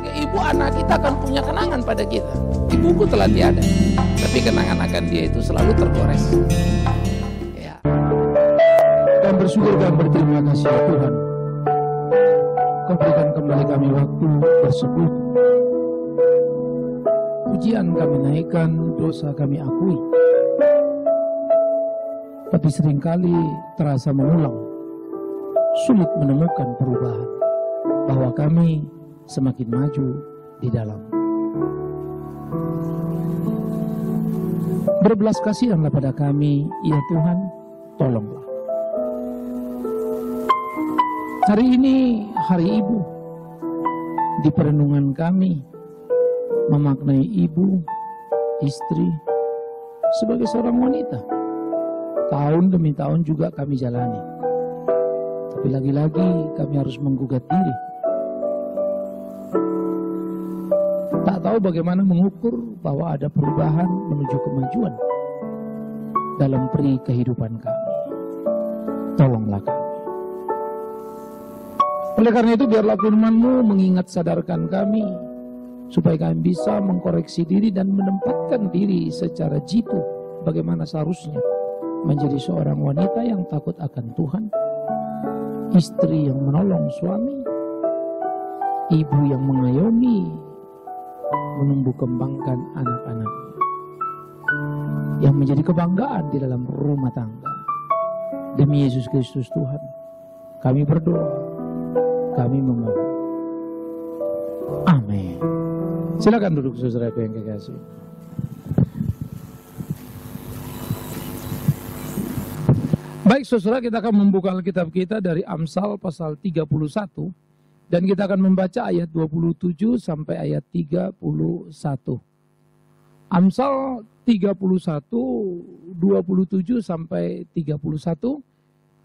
sebagai ibu, anak kita akan punya kenangan pada kita. Ibuku telah tiada, tapi kenangan akan dia itu selalu tergores. Ya. Kami bersyukur dan berterima kasih ya Tuhan. Kau berikan kembali kami waktu bersekutu. Pujian kami naikkan, dosa kami akui. Tapi seringkali terasa mengulang, sulit menemukan perubahan, bahwa kami semakin maju di dalam. Berbelas kasihanlah pada kami, ya Tuhan, tolonglah. Hari ini hari Ibu. Di perenungan kami memaknai ibu, istri sebagai seorang wanita. Tahun demi tahun juga kami jalani. Tapi lagi-lagi kami harus menggugat diri. Tak tahu bagaimana mengukur bahwa ada perubahan menuju kemajuan dalam peri kehidupan kami. Tolonglah kami. Oleh karena itu biarlah firman-Mu mengingat sadarkan kami, supaya kami bisa mengkoreksi diri dan menempatkan diri secara jitu bagaimana seharusnya menjadi seorang wanita yang takut akan Tuhan, istri yang menolong suami, ibu yang mengayomi, menumbuh kembangkan anak-anak, yang menjadi kebanggaan di dalam rumah tangga. Demi Yesus Kristus Tuhan, kami berdoa, kami memohon. Amin. Silakan duduk saudaraku yang kekasih. Baik saudara, kita akan membuka Alkitab kita dari Amsal pasal 31 dan kita akan membaca ayat 27 sampai ayat 31. Amsal 31 27 sampai 31.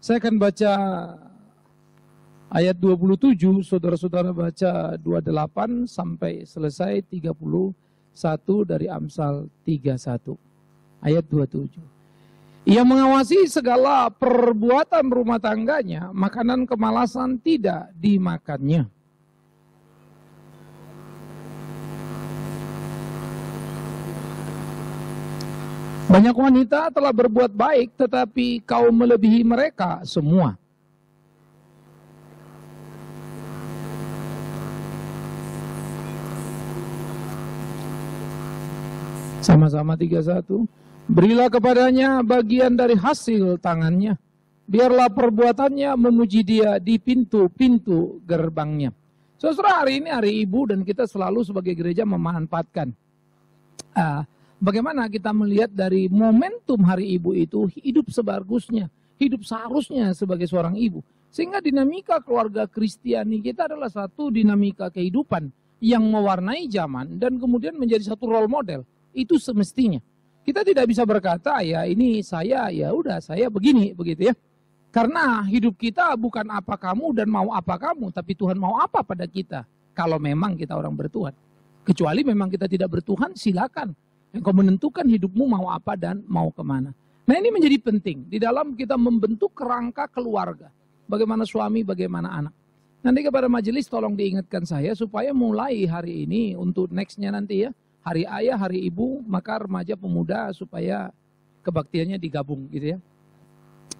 Saya akan baca ayat 27, saudara-saudara baca 28 sampai selesai 31 dari Amsal 31. Ayat 27. Ia mengawasi segala perbuatan rumah tangganya, makanan kemalasan tidak dimakannya. Banyak wanita telah berbuat baik, tetapi kau melebihi mereka semua. Sama-sama 31. Berilah kepadanya bagian dari hasil tangannya. Biarlah perbuatannya memuji dia di pintu-pintu gerbangnya. Saudara, hari ini hari Ibu dan kita selalu sebagai gereja memanfaatkan. Bagaimana kita melihat dari momentum hari Ibu itu hidup sebagusnya, hidup seharusnya sebagai seorang ibu. Sehingga dinamika keluarga Kristiani kita adalah satu dinamika kehidupan yang mewarnai zaman dan kemudian menjadi satu role model. Itu semestinya. Kita tidak bisa berkata ya ini saya, ya udah saya begini, begitu ya. Karena hidup kita bukan apa kamu dan mau apa kamu, tapi Tuhan mau apa pada kita. Kalau memang kita orang bertuhan. Kecuali memang kita tidak bertuhan, silakan. Engkau menentukan hidupmu mau apa dan mau kemana. Nah ini menjadi penting di dalam kita membentuk kerangka keluarga. Bagaimana suami, bagaimana anak. Nanti kepada majelis tolong diingatkan saya supaya mulai hari ini untuk nextnya nanti ya. Hari ayah, hari ibu, maka remaja pemuda supaya kebaktiannya digabung gitu ya.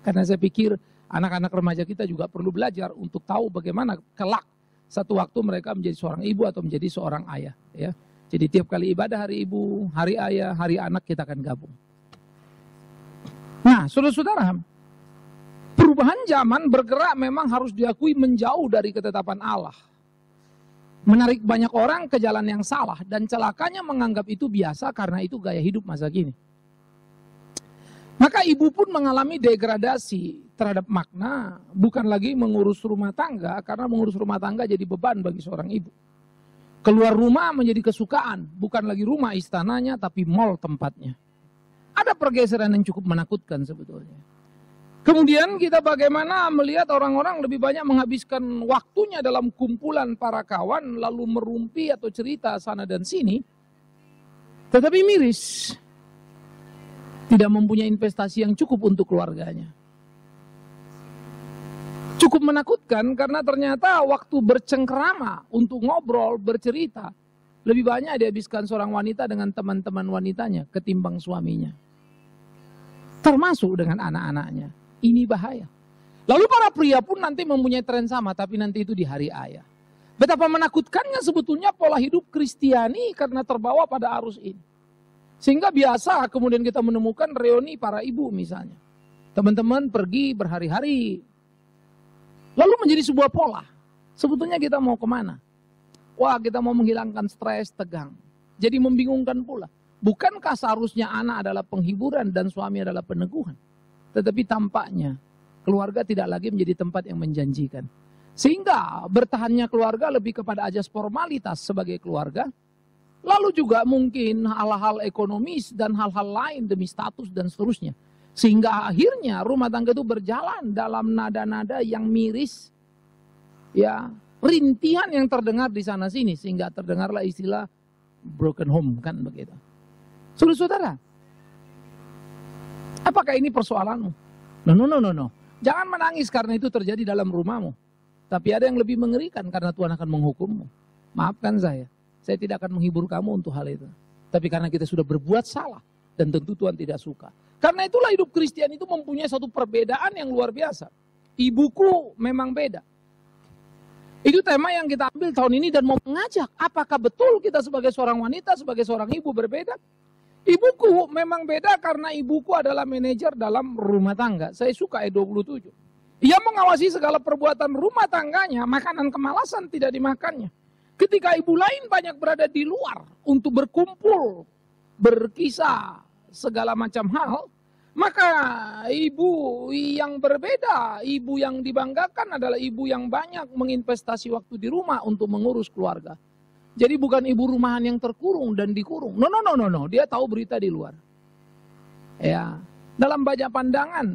Karena saya pikir anak-anak remaja kita juga perlu belajar untuk tahu bagaimana kelak satu waktu mereka menjadi seorang ibu atau menjadi seorang ayah ya. Jadi tiap kali ibadah hari ibu, hari ayah, hari anak kita akan gabung. Nah, saudara-saudara, perubahan zaman bergerak memang harus diakui menjauh dari ketetapan Allah. Menarik banyak orang ke jalan yang salah dan celakanya menganggap itu biasa karena itu gaya hidup masa kini. Maka ibu pun mengalami degradasi terhadap makna, bukan lagi mengurus rumah tangga karena mengurus rumah tangga jadi beban bagi seorang ibu. Keluar rumah menjadi kesukaan, bukan lagi rumah istananya tapi mall tempatnya. Ada pergeseran yang cukup menakutkan sebetulnya. Kemudian kita bagaimana melihat orang-orang lebih banyak menghabiskan waktunya dalam kumpulan para kawan lalu merumpi atau cerita sana dan sini. Tetapi miris. Tidak mempunyai investasi yang cukup untuk keluarganya. Cukup menakutkan karena ternyata waktu bercengkerama untuk ngobrol, bercerita, lebih banyak dihabiskan seorang wanita dengan teman-teman wanitanya ketimbang suaminya. Termasuk dengan anak-anaknya. Ini bahaya. Lalu para pria pun nanti mempunyai tren sama, tapi nanti itu di hari ayah. Betapa menakutkannya sebetulnya pola hidup Kristiani karena terbawa pada arus ini. Sehingga biasa kemudian kita menemukan reuni para ibu misalnya. Teman-teman pergi berhari-hari. Lalu menjadi sebuah pola. Sebetulnya kita mau kemana? Wah, kita mau menghilangkan stres, tegang. Jadi membingungkan pula. Bukankah seharusnya anak adalah penghiburan dan suami adalah peneguhan? Tetapi tampaknya keluarga tidak lagi menjadi tempat yang menjanjikan. Sehingga bertahannya keluarga lebih kepada ajas formalitas sebagai keluarga. Lalu juga mungkin hal-hal ekonomis dan hal-hal lain demi status dan seterusnya. Sehingga akhirnya rumah tangga itu berjalan dalam nada-nada yang miris. Ya, rintihan yang terdengar di sana sini. Sehingga terdengarlah istilah broken home, kan begitu. Saudara-saudara, apakah ini persoalanmu? No. Jangan menangis karena itu terjadi dalam rumahmu. Tapi ada yang lebih mengerikan karena Tuhan akan menghukummu. Maafkan saya tidak akan menghibur kamu untuk hal itu. Tapi karena kita sudah berbuat salah dan tentu Tuhan tidak suka. Karena itulah hidup Kristen itu mempunyai satu perbedaan yang luar biasa. Ibuku memang beda. Itu tema yang kita ambil tahun ini dan mau mengajak. Apakah betul kita sebagai seorang wanita, sebagai seorang ibu berbeda? Ibuku memang beda karena ibuku adalah manajer dalam rumah tangga. Saya suka ayat 27. Ia mengawasi segala perbuatan rumah tangganya, makanan kemalasan tidak dimakannya. Ketika ibu lain banyak berada di luar untuk berkumpul, berkisah, segala macam hal, maka ibu yang berbeda, ibu yang dibanggakan adalah ibu yang banyak menginvestasi waktu di rumah untuk mengurus keluarga. Jadi bukan ibu rumahan yang terkurung dan dikurung. No. Dia tahu berita di luar. Ya, dalam banyak pandangan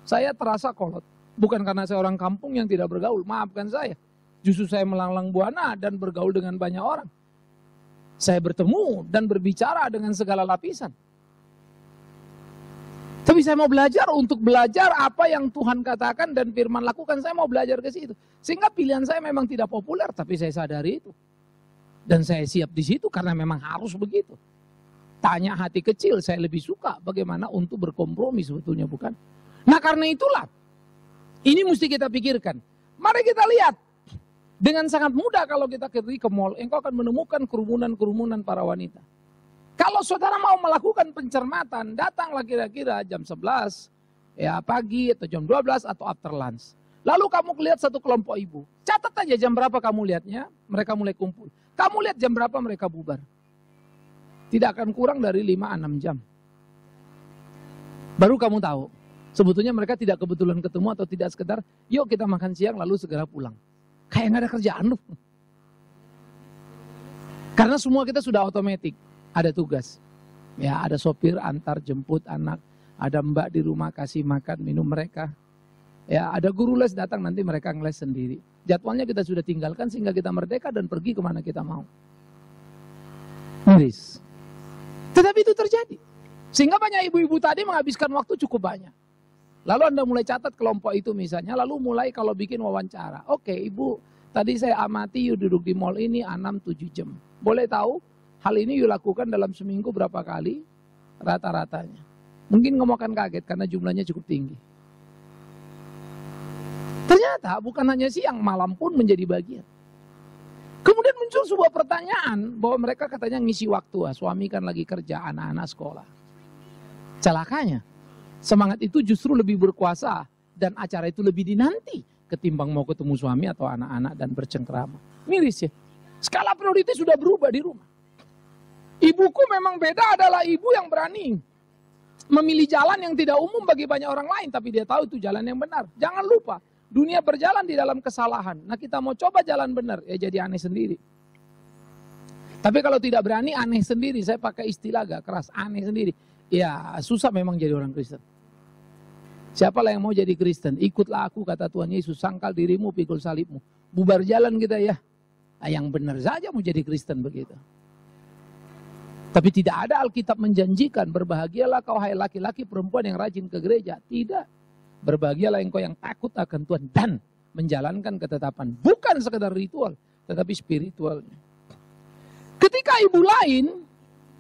saya terasa kolot. Bukan karena saya orang kampung yang tidak bergaul. Maafkan saya. Justru saya melanglang buana dan bergaul dengan banyak orang. Saya bertemu dan berbicara dengan segala lapisan. Tapi saya mau belajar untuk belajar apa yang Tuhan katakan dan firman lakukan. Saya mau belajar ke situ. Sehingga pilihan saya memang tidak populer, tapi saya sadari itu. Dan saya siap di situ karena memang harus begitu. Tanya hati kecil, saya lebih suka bagaimana untuk berkompromi sebetulnya, bukan? Nah karena itulah, ini mesti kita pikirkan. Mari kita lihat. Dengan sangat mudah kalau kita pergi ke mall, engkau akan menemukan kerumunan-kerumunan para wanita. Kalau saudara mau melakukan pencermatan, datanglah kira-kira jam 11 ya pagi atau jam 12 atau after lunch. Lalu kamu lihat satu kelompok ibu. Catat aja jam berapa kamu lihatnya, mereka mulai kumpul. Kamu lihat jam berapa mereka bubar. Tidak akan kurang dari 5-6 jam. Baru kamu tahu, sebetulnya mereka tidak kebetulan ketemu atau tidak sekedar, yuk kita makan siang lalu segera pulang. Kayak nggak ada kerjaan loh. Karena semua kita sudah otomatis. Ada tugas, ya ada sopir antar jemput anak, ada mbak di rumah kasih makan minum mereka, ya ada guru les datang nanti mereka ngeles sendiri. Jadwalnya kita sudah tinggalkan sehingga kita merdeka dan pergi kemana kita mau. Miris. Tetapi itu terjadi, sehingga banyak ibu-ibu tadi menghabiskan waktu cukup banyak. Lalu Anda mulai catat kelompok itu misalnya, lalu mulai kalau bikin wawancara. Oke ibu, tadi saya amati you duduk di mall ini 6-7 jam. Boleh tahu? Hal ini you lakukan dalam seminggu berapa kali rata-ratanya. Mungkin kamu akan kaget karena jumlahnya cukup tinggi. Ternyata bukan hanya siang, malam pun menjadi bagian. Kemudian muncul sebuah pertanyaan bahwa mereka katanya ngisi waktu. Suami kan lagi kerja, anak-anak sekolah. Celakanya, semangat itu justru lebih berkuasa dan acara itu lebih dinanti ketimbang mau ketemu suami atau anak-anak dan bercengkrama. Miris ya. Skala prioritas sudah berubah di rumah. Ibuku memang beda adalah ibu yang berani memilih jalan yang tidak umum bagi banyak orang lain. Tapi dia tahu itu jalan yang benar. Jangan lupa, dunia berjalan di dalam kesalahan. Nah kita mau coba jalan benar, ya jadi aneh sendiri. Tapi kalau tidak berani, aneh sendiri. Saya pakai istilah agak keras, aneh sendiri. Ya susah memang jadi orang Kristen. Siapalah yang mau jadi Kristen? Ikutlah aku, kata Tuhan Yesus. Sangkal dirimu, pikul salibmu. Bubar jalan kita ya. Nah, yang benar saja mau jadi Kristen begitu. Tapi tidak ada Alkitab menjanjikan berbahagialah kau hai laki-laki perempuan yang rajin ke gereja. Tidak. Berbahagialah engkau yang takut akan Tuhan dan menjalankan ketetapan. Bukan sekedar ritual, tetapi spiritualnya. Ketika ibu lain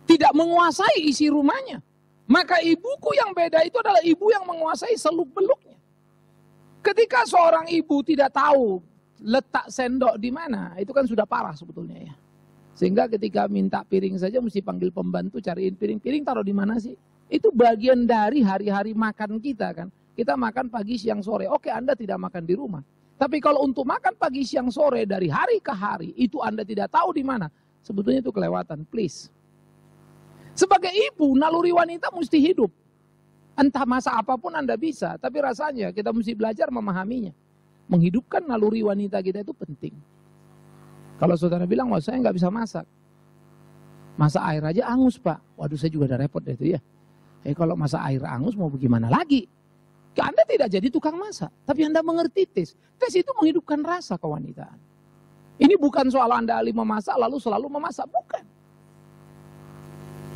tidak menguasai isi rumahnya, maka ibuku yang beda itu adalah ibu yang menguasai seluk-beluknya. Ketika seorang ibu tidak tahu letak sendok di mana, itu kan sudah parah sebetulnya ya. Sehingga ketika minta piring saja mesti panggil pembantu cariin piring taruh di mana sih? Itu bagian dari hari-hari makan kita kan. Kita makan pagi, siang, sore. Oke, Anda tidak makan di rumah. Tapi kalau untuk makan pagi, siang, sore dari hari ke hari, itu Anda tidak tahu di mana. Sebetulnya itu kelewatan, please. Sebagai ibu, naluri wanita mesti hidup. Entah masa apapun Anda bisa, tapi rasanya kita mesti belajar memahaminya. Menghidupkan naluri wanita kita itu penting. Kalau saudara bilang, wah saya nggak bisa masak. Masak air aja angus Pak. Waduh saya juga udah repot deh itu ya. Kalau masak air angus mau bagaimana lagi? Anda tidak jadi tukang masak, tapi Anda mengerti tes. Tes itu menghidupkan rasa kewanitaan. Ini bukan soal Anda ahli memasak lalu selalu memasak, bukan.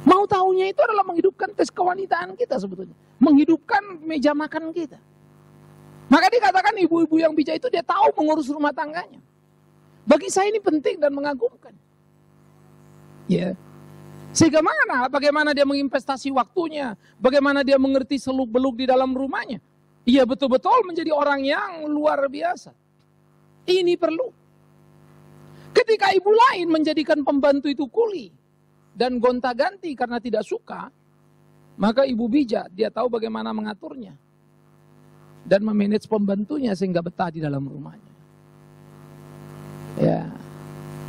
Mau tahunya itu adalah menghidupkan tes kewanitaan kita sebetulnya. Menghidupkan meja makan kita. Maka dikatakan ibu-ibu yang bijak itu dia tahu mengurus rumah tangganya. Bagi saya ini penting dan mengagumkan. Ya. Sehingga bagaimana dia menginvestasi waktunya, bagaimana dia mengerti seluk-beluk di dalam rumahnya. Ia betul-betul menjadi orang yang luar biasa. Ini perlu. Ketika ibu lain menjadikan pembantu itu kuli dan gonta-ganti karena tidak suka, maka ibu bijak, dia tahu bagaimana mengaturnya dan memanage pembantunya sehingga betah di dalam rumahnya. Ya.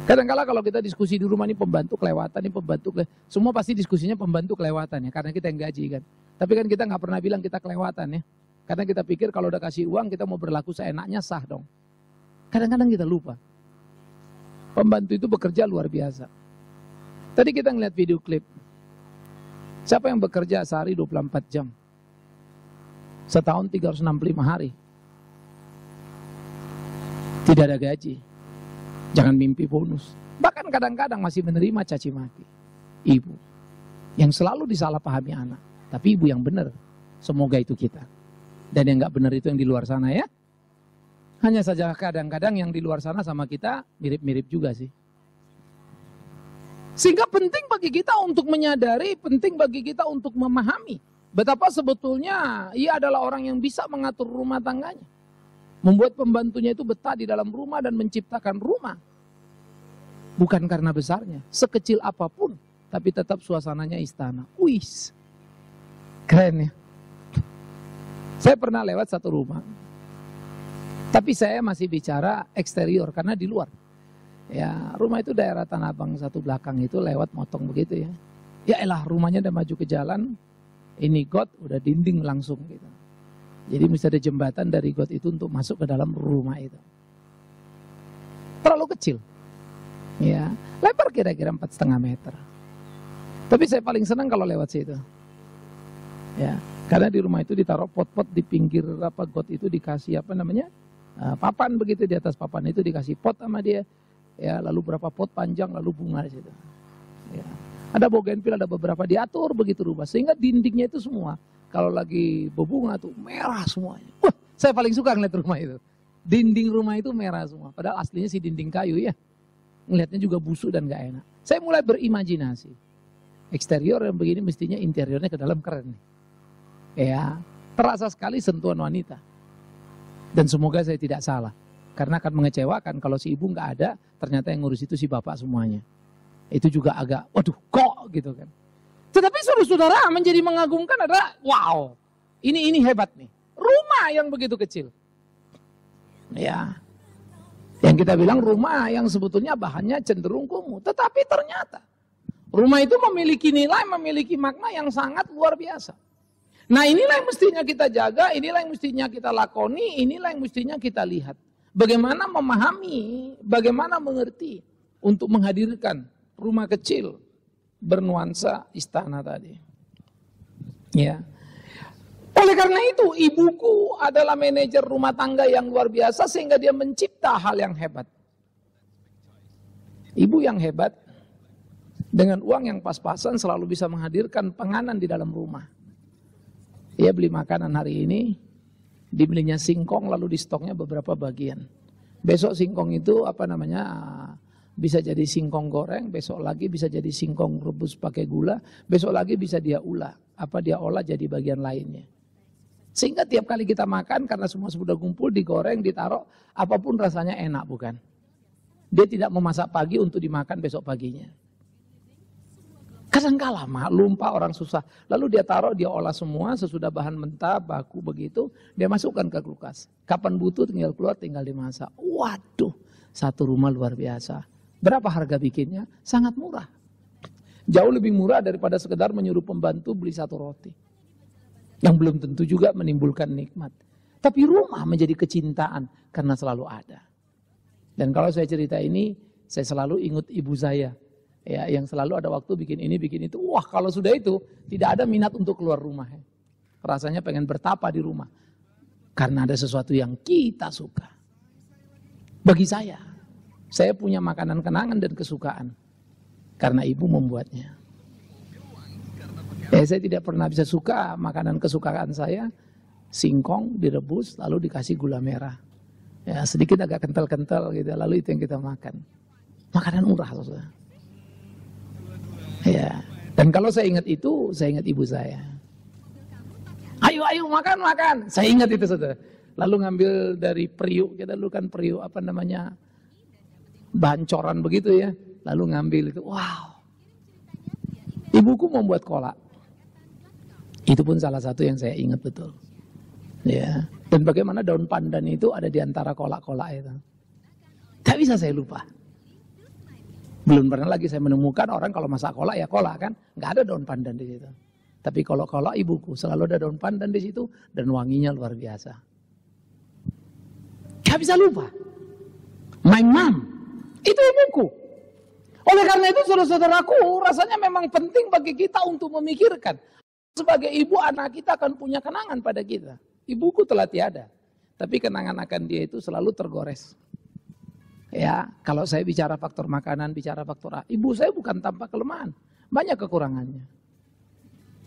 Kadang-kala kalau kita diskusi di rumah ini pembantu kelewatan, ini pembantu semua pasti diskusinya pembantu kelewatan ya, karena kita yang gaji kan. Tapi kan kita nggak pernah bilang kita kelewatan ya, karena kita pikir kalau udah kasih uang kita mau berlaku seenaknya sah dong. Kadang-kadang kita lupa. Pembantu itu bekerja luar biasa. Tadi kita ngeliat video klip. Siapa yang bekerja sehari 24 jam? Setahun 365 hari. Tidak ada gaji. Jangan mimpi bonus. Bahkan kadang-kadang masih menerima caci maki. Ibu. Yang selalu disalahpahami anak. Tapi ibu yang benar. Semoga itu kita. Dan yang gak benar itu yang di luar sana ya. Hanya saja kadang-kadang yang di luar sana sama kita mirip-mirip juga sih. Sehingga penting bagi kita untuk menyadari, penting bagi kita untuk memahami. Betapa sebetulnya ia adalah orang yang bisa mengatur rumah tangganya. Membuat pembantunya itu betah di dalam rumah dan menciptakan rumah. Bukan karena besarnya, sekecil apapun. Tapi tetap suasananya istana. Wis, keren ya. Saya pernah lewat satu rumah. Tapi saya masih bicara eksterior karena di luar. Ya, rumah itu daerah Tanah Abang satu belakang itu lewat motong begitu ya. Ya elah rumahnya udah maju ke jalan, ini got udah dinding langsung gitu. Jadi mesti ada jembatan dari got itu untuk masuk ke dalam rumah itu. Terlalu kecil. Ya, lebar kira-kira 4,5 meter. Tapi saya paling senang kalau lewat situ. Ya, karena di rumah itu ditaruh pot-pot di pinggir got itu dikasih papan begitu, di atas papan itu dikasih pot sama dia. Ya, lalu berapa pot panjang lalu bunga di situ. Ya. Ada bougainville, ada beberapa diatur begitu rumah sehingga dindingnya itu semua kalau lagi berbunga tuh merah semuanya. Wah, saya paling suka ngeliat rumah itu. Dinding rumah itu merah semua. Padahal aslinya sih dinding kayu ya. Ngelihatnya juga busuk dan gak enak. Saya mulai berimajinasi. Eksterior yang begini mestinya interiornya ke dalam keren. Ya, terasa sekali sentuhan wanita. Dan semoga saya tidak salah. Karena akan mengecewakan kalau si ibu nggak ada, ternyata yang ngurus itu si bapak semuanya. Itu juga agak, waduh kok gitu kan. Tetapi saudara-saudara menjadi mengagumkan adalah, wow, ini hebat nih. Rumah yang begitu kecil. Ya, yang kita bilang rumah yang sebetulnya bahannya cenderung kumuh. Tetapi ternyata rumah itu memiliki nilai, memiliki makna yang sangat luar biasa. Nah inilah yang mestinya kita jaga, inilah yang mestinya kita lakoni, inilah yang mestinya kita lihat. Bagaimana memahami, bagaimana mengerti untuk menghadirkan rumah kecil bernuansa istana tadi. Ya. Oleh karena itu ibuku adalah manajer rumah tangga yang luar biasa sehingga dia mencipta hal yang hebat. Ibu yang hebat dengan uang yang pas-pasan selalu bisa menghadirkan penganan di dalam rumah. Dia beli makanan hari ini, Dibelinya singkong lalu di stoknya beberapa bagian. Besok singkong itu bisa jadi singkong goreng, besok lagi bisa jadi singkong rebus pakai gula, besok lagi bisa dia olah jadi bagian lainnya. Sehingga tiap kali kita makan karena semua sudah kumpul, digoreng, ditaruh, apapun rasanya enak, bukan? Dia tidak memasak pagi untuk dimakan besok paginya. Kadangkala lumpah orang susah, lalu dia taruh, dia olah semua sesudah bahan mentah, baku begitu, dia masukkan ke kulkas. Kapan butuh tinggal keluar, tinggal dimasak. Waduh, satu rumah luar biasa. Berapa harga bikinnya? Sangat murah. Jauh lebih murah daripada sekedar menyuruh pembantu beli satu roti. Yang belum tentu juga menimbulkan nikmat. Tapi rumah menjadi kecintaan karena selalu ada. Dan kalau saya cerita ini, saya selalu ingat ibu saya. Ya, yang selalu ada waktu bikin ini, bikin itu. Wah, kalau sudah itu, tidak ada minat untuk keluar rumah. Rasanya pengen bertapa di rumah. Karena ada sesuatu yang kita suka. Bagi saya punya makanan kenangan dan kesukaan. Karena ibu membuatnya. Saya tidak pernah bisa suka makanan kesukaan saya. Singkong direbus, lalu dikasih gula merah. Ya, sedikit agak kental-kental gitu, lalu itu yang kita makan. Makanan murah, saudara. Ya, dan kalau saya ingat itu, saya ingat ibu saya. Ayo makan. Saya ingat itu, saudara. Lalu ngambil dari periuk, kita dulu kan periuk bahan coran begitu ya. Lalu ngambil itu, wow. Ibuku membuat kolak. Itu pun salah satu yang saya ingat betul. Ya, dan bagaimana daun pandan itu ada di antara kolak-kolak itu. Tak bisa saya lupa. Belum pernah lagi saya menemukan orang kalau masak kolak ya kolak kan, nggak ada daun pandan di situ. Tapi kalau kolak ibuku selalu ada daun pandan di situ dan wanginya luar biasa. Gak bisa lupa. My mom, itu ibuku. Oleh karena itu saudara-saudaraku, rasanya memang penting bagi kita untuk memikirkan. Sebagai ibu, anak kita akan punya kenangan pada kita. Ibuku telah tiada, tapi kenangan akan dia itu selalu tergores. Ya, kalau saya bicara faktor makanan, bicara faktor A. Ibu saya bukan tanpa kelemahan, banyak kekurangannya.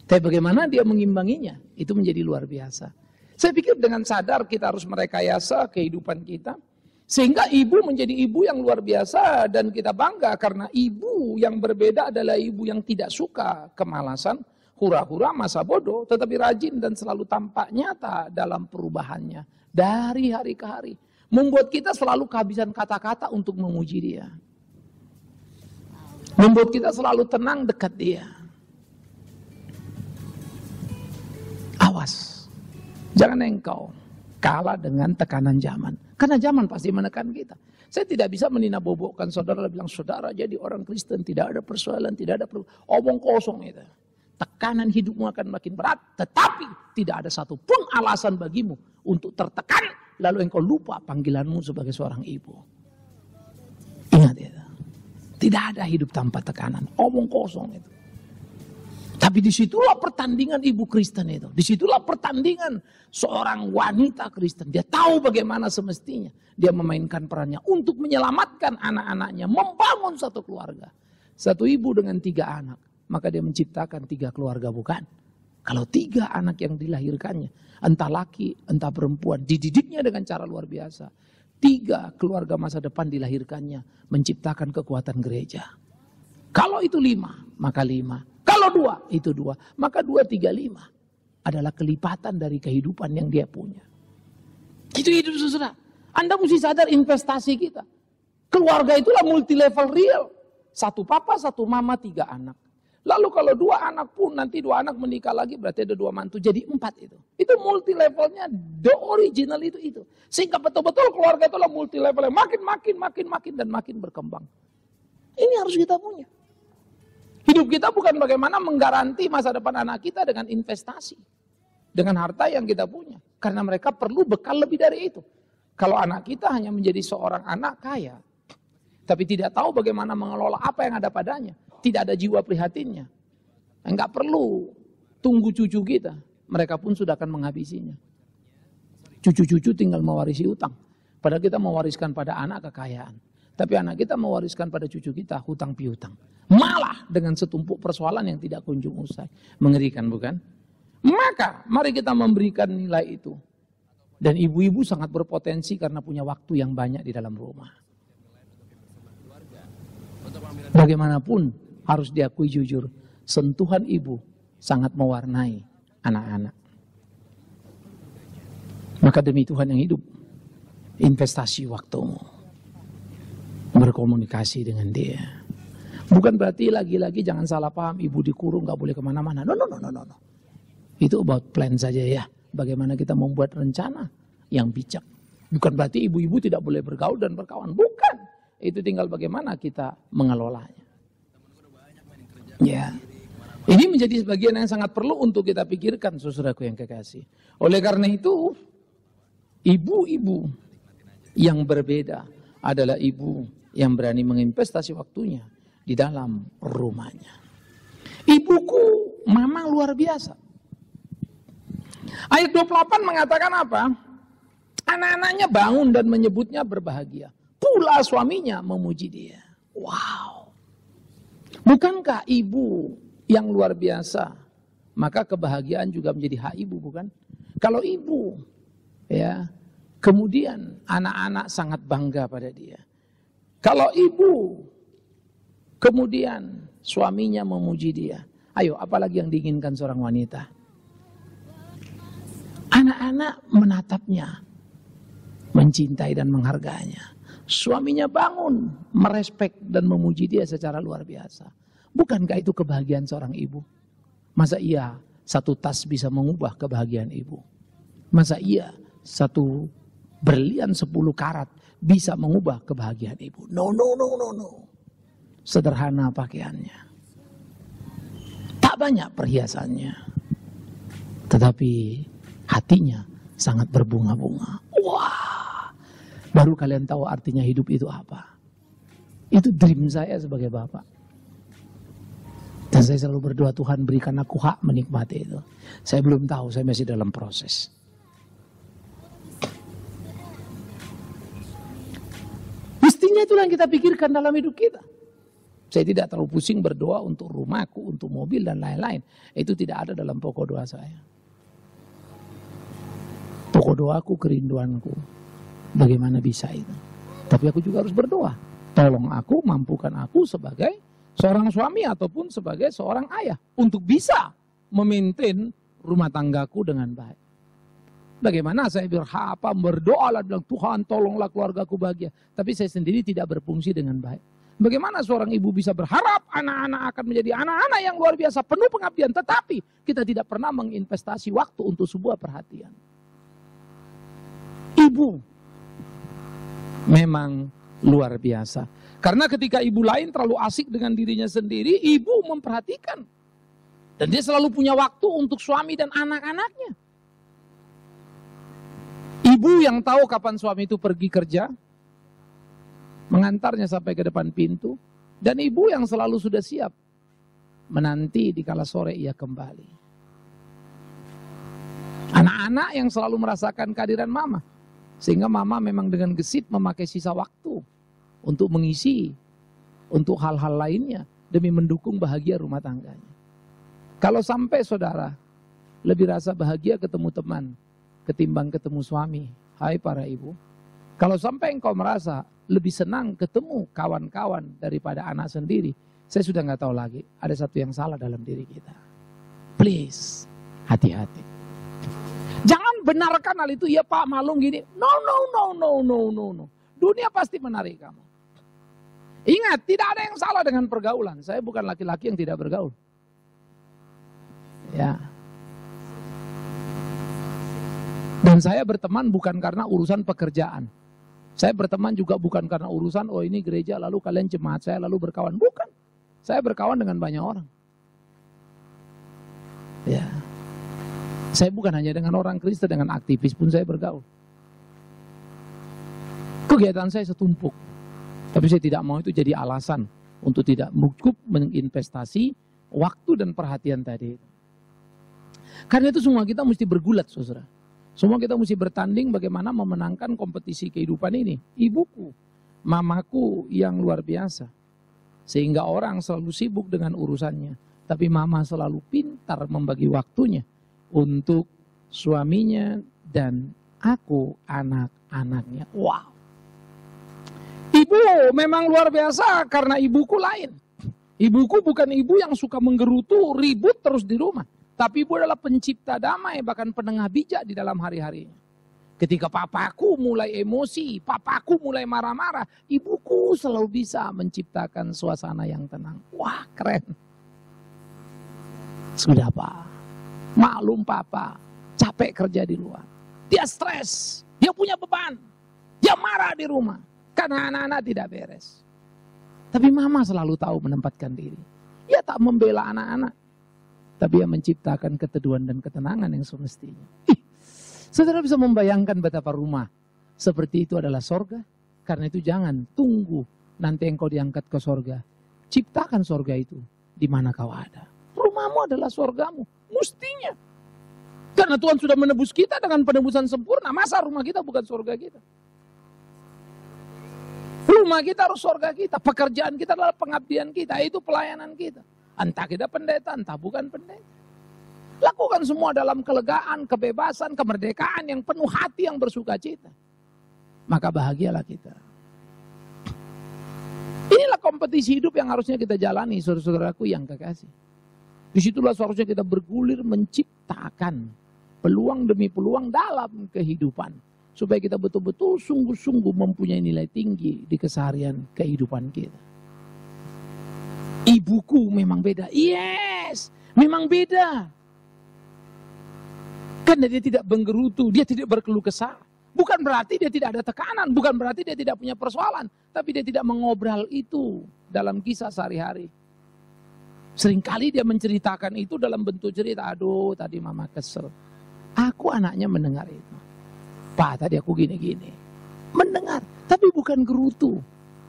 Tapi bagaimana dia mengimbanginya, itu menjadi luar biasa. Saya pikir dengan sadar kita harus merekayasa kehidupan kita. Sehingga ibu menjadi ibu yang luar biasa dan kita bangga karena ibu yang berbeda adalah ibu yang tidak suka kemalasan, hura-hura, masa bodoh, tetapi rajin dan selalu tampak nyata dalam perubahannya dari hari ke hari. Membuat kita selalu kehabisan kata-kata untuk memuji dia. Membuat kita selalu tenang dekat dia. Awas, jangan engkau kalah dengan tekanan zaman. Karena zaman pasti menekan kita. Saya tidak bisa menina-bobokkan saudara, bilang saudara jadi orang Kristen, tidak ada persoalan, tidak ada omong kosong itu. Tekanan hidupmu akan makin berat, tetapi tidak ada satupun alasan bagimu untuk tertekan, lalu engkau lupa panggilanmu sebagai seorang ibu. Ingat itu. Tidak ada hidup tanpa tekanan, omong kosong itu. Tapi disitulah pertandingan ibu Kristen itu. Disitulah pertandingan seorang wanita Kristen. Dia tahu bagaimana semestinya dia memainkan perannya untuk menyelamatkan anak-anaknya, membangun satu keluarga. Satu ibu dengan 3 anak, maka dia menciptakan 3 keluarga, bukan? Kalau 3 anak yang dilahirkannya, entah laki, entah perempuan, dididiknya dengan cara luar biasa. 3 keluarga masa depan dilahirkannya, menciptakan kekuatan gereja. Kalau itu 5, maka 5. Kalau 2, itu 2. Maka 2, 3, 5 adalah kelipatan dari kehidupan yang dia punya. Itu hidup saudara. Anda mesti sadar investasi kita. Keluarga itulah multi level real. 1 papa, 1 mama, 3 anak. Lalu kalau 2 anak pun nanti 2 anak menikah lagi berarti ada 2 mantu. Jadi 4 itu. Itu multi levelnya, the original itu. Sehingga betul-betul keluarga itulah multi levelnya. Makin dan makin berkembang. Ini harus kita punya. Hidup kita bukan bagaimana menggaranti masa depan anak kita dengan investasi. Dengan harta yang kita punya. Karena mereka perlu bekal lebih dari itu. Kalau anak kita hanya menjadi seorang anak kaya. Tapi tidak tahu bagaimana mengelola apa yang ada padanya. Tidak ada jiwa prihatinnya. Enggak perlu tunggu cucu kita. Mereka pun sudah akan menghabisinya. Cucu-cucu tinggal mewarisi utang. Padahal kita mewariskan pada anak kekayaan. Tapi anak kita mewariskan pada cucu kita hutang piutang. Malah dengan setumpuk persoalan yang tidak kunjung usai. Mengerikan bukan? Maka mari kita memberikan nilai itu. Dan ibu-ibu sangat berpotensi karena punya waktu yang banyak di dalam rumah. Bagaimanapun harus diakui jujur, sentuhan ibu sangat mewarnai anak-anak. Maka demi Tuhan yang hidup, investasi waktumu. Berkomunikasi dengan dia. Bukan berarti lagi-lagi jangan salah paham, ibu dikurung gak boleh kemana-mana. No. Itu about plan saja ya. Bagaimana kita membuat rencana yang bijak. Bukan berarti ibu-ibu tidak boleh bergaul dan berkawan. Bukan. Itu tinggal bagaimana kita mengelolanya. Ya. Ini menjadi sebagian yang sangat perlu untuk kita pikirkan, saudaraku yang kekasih. Oleh karena itu, ibu-ibu yang berbeda adalah ibu yang berani menginvestasi waktunya di dalam rumahnya. Ibuku memang luar biasa. Ayat 28 mengatakan apa? Anak-anaknya bangun dan menyebutnya berbahagia. Pula suaminya memuji dia. Wow. Bukankah ibu yang luar biasa? Maka kebahagiaan juga menjadi hak ibu, bukan? Kalau ibu, ya, kemudian anak-anak sangat bangga pada dia. Kalau ibu, kemudian suaminya memuji dia. Ayo, apalagi yang diinginkan seorang wanita? Anak-anak menatapnya, mencintai dan menghargainya. Suaminya bangun, merespek dan memuji dia secara luar biasa. Bukankah itu kebahagiaan seorang ibu? Masa iya satu tas bisa mengubah kebahagiaan ibu? Masa iya satu berlian 10 karat bisa mengubah kebahagiaan ibu? No. Sederhana pakaiannya. Tak banyak perhiasannya. Tetapi hatinya sangat berbunga-bunga. Wah, baru kalian tahu artinya hidup itu apa. Itu dream saya sebagai bapak. Dan saya selalu berdoa, Tuhan berikan aku hak menikmati itu. Saya belum tahu, saya masih dalam proses. Mestinya itulah yang kita pikirkan dalam hidup kita. Saya tidak terlalu pusing berdoa untuk rumahku, untuk mobil dan lain-lain. Itu tidak ada dalam pokok doa saya. Pokok doaku, kerinduanku. Bagaimana bisa itu? Tapi aku juga harus berdoa. Tolong aku, mampukan aku sebagai seorang suami ataupun sebagai seorang ayah. Untuk bisa memaintain rumah tanggaku dengan baik. Bagaimana saya berdoa lah bilang, Tuhan tolonglah keluargaku bahagia. Tapi saya sendiri tidak berfungsi dengan baik. Bagaimana seorang ibu bisa berharap anak-anak akan menjadi anak-anak yang luar biasa, penuh pengabdian. Tetapi kita tidak pernah menginvestasi waktu untuk sebuah perhatian. Ibu memang luar biasa. Karena ketika ibu lain terlalu asik dengan dirinya sendiri, ibu memperhatikan. Dan dia selalu punya waktu untuk suami dan anak-anaknya. Ibu yang tahu kapan suami itu pergi kerja, mengantarnya sampai ke depan pintu, dan ibu yang selalu sudah siap menanti di kala sore ia kembali. Anak-anak yang selalu merasakan kehadiran mama, sehingga mama memang dengan gesit memakai sisa waktu untuk mengisi untuk hal-hal lainnya demi mendukung bahagia rumah tangganya. Kalau sampai saudara lebih rasa bahagia ketemu teman ketimbang ketemu suami, hai para ibu. Kalau sampai engkau merasa lebih senang ketemu kawan-kawan daripada anak sendiri, saya sudah nggak tahu lagi. Ada satu yang salah dalam diri kita. Please, hati-hati. Jangan benarkan hal itu, ya Pak malung gini. No. Dunia pasti menarik kamu. Ingat, tidak ada yang salah dengan pergaulan. Saya bukan laki-laki yang tidak bergaul. Ya. Dan saya berteman bukan karena urusan pekerjaan. Saya berteman juga bukan karena urusan, oh ini gereja lalu kalian jemaat saya lalu berkawan. Bukan. Saya berkawan dengan banyak orang. Ya. Saya bukan hanya dengan orang Kristen, dengan aktivis pun saya bergaul. Kegiatan saya setumpuk. Tapi saya tidak mau itu jadi alasan untuk tidak cukup menginvestasi waktu dan perhatian tadi. Karena itu semua kita mesti bergulat, saudara. Semua kita mesti bertanding bagaimana memenangkan kompetisi kehidupan ini. Ibuku, mamaku yang luar biasa. Sehingga orang selalu sibuk dengan urusannya. Tapi mama selalu pintar membagi waktunya untuk suaminya dan aku anak-anaknya. Wow. Ibu memang luar biasa karena ibuku lain. Ibuku bukan ibu yang suka menggerutu, ribut terus di rumah. Tapi ibu adalah pencipta damai, bahkan penengah bijak di dalam hari-harinya. Ketika papaku mulai emosi, papaku mulai marah-marah, ibuku selalu bisa menciptakan suasana yang tenang. Wah, keren. Sudah Pak, maklum papa, capek kerja di luar. Dia stres, dia punya beban, dia marah di rumah. Karena anak-anak tidak beres. Tapi mama selalu tahu menempatkan diri. Ia tak membela anak-anak. Tapi ia menciptakan keteduhan dan ketenangan yang semestinya. Saudara bisa membayangkan betapa rumah seperti itu adalah sorga. Karena itu jangan tunggu nanti engkau diangkat ke sorga. Ciptakan sorga itu di mana kau ada. Rumahmu adalah sorgamu. Mestinya. Karena Tuhan sudah menebus kita dengan penebusan sempurna. Masa rumah kita bukan sorga kita? Rumah kita harus sorga kita. Pekerjaan kita adalah pengabdian kita. Itu pelayanan kita. Entah kita pendeta, entah bukan pendeta. Lakukan semua dalam kelegaan, kebebasan, kemerdekaan yang penuh hati yang bersuka cita. Maka bahagialah kita. Inilah kompetisi hidup yang harusnya kita jalani, saudara-saudaraku yang kekasih. Disitulah seharusnya kita bergulir menciptakan peluang demi peluang dalam kehidupan. Supaya kita betul-betul sungguh-sungguh mempunyai nilai tinggi di keseharian kehidupan kita. Ibuku memang beda. Yes, memang beda. Karena dia tidak menggerutu, dia tidak berkeluh kesah. Bukan berarti dia tidak ada tekanan, bukan berarti dia tidak punya persoalan. Tapi dia tidak mengobrol itu dalam kisah sehari-hari. Seringkali dia menceritakan itu dalam bentuk cerita. Aduh, tadi mama kesel. Aku anaknya mendengar itu. Pak, tadi aku gini-gini. Mendengar, tapi bukan gerutu.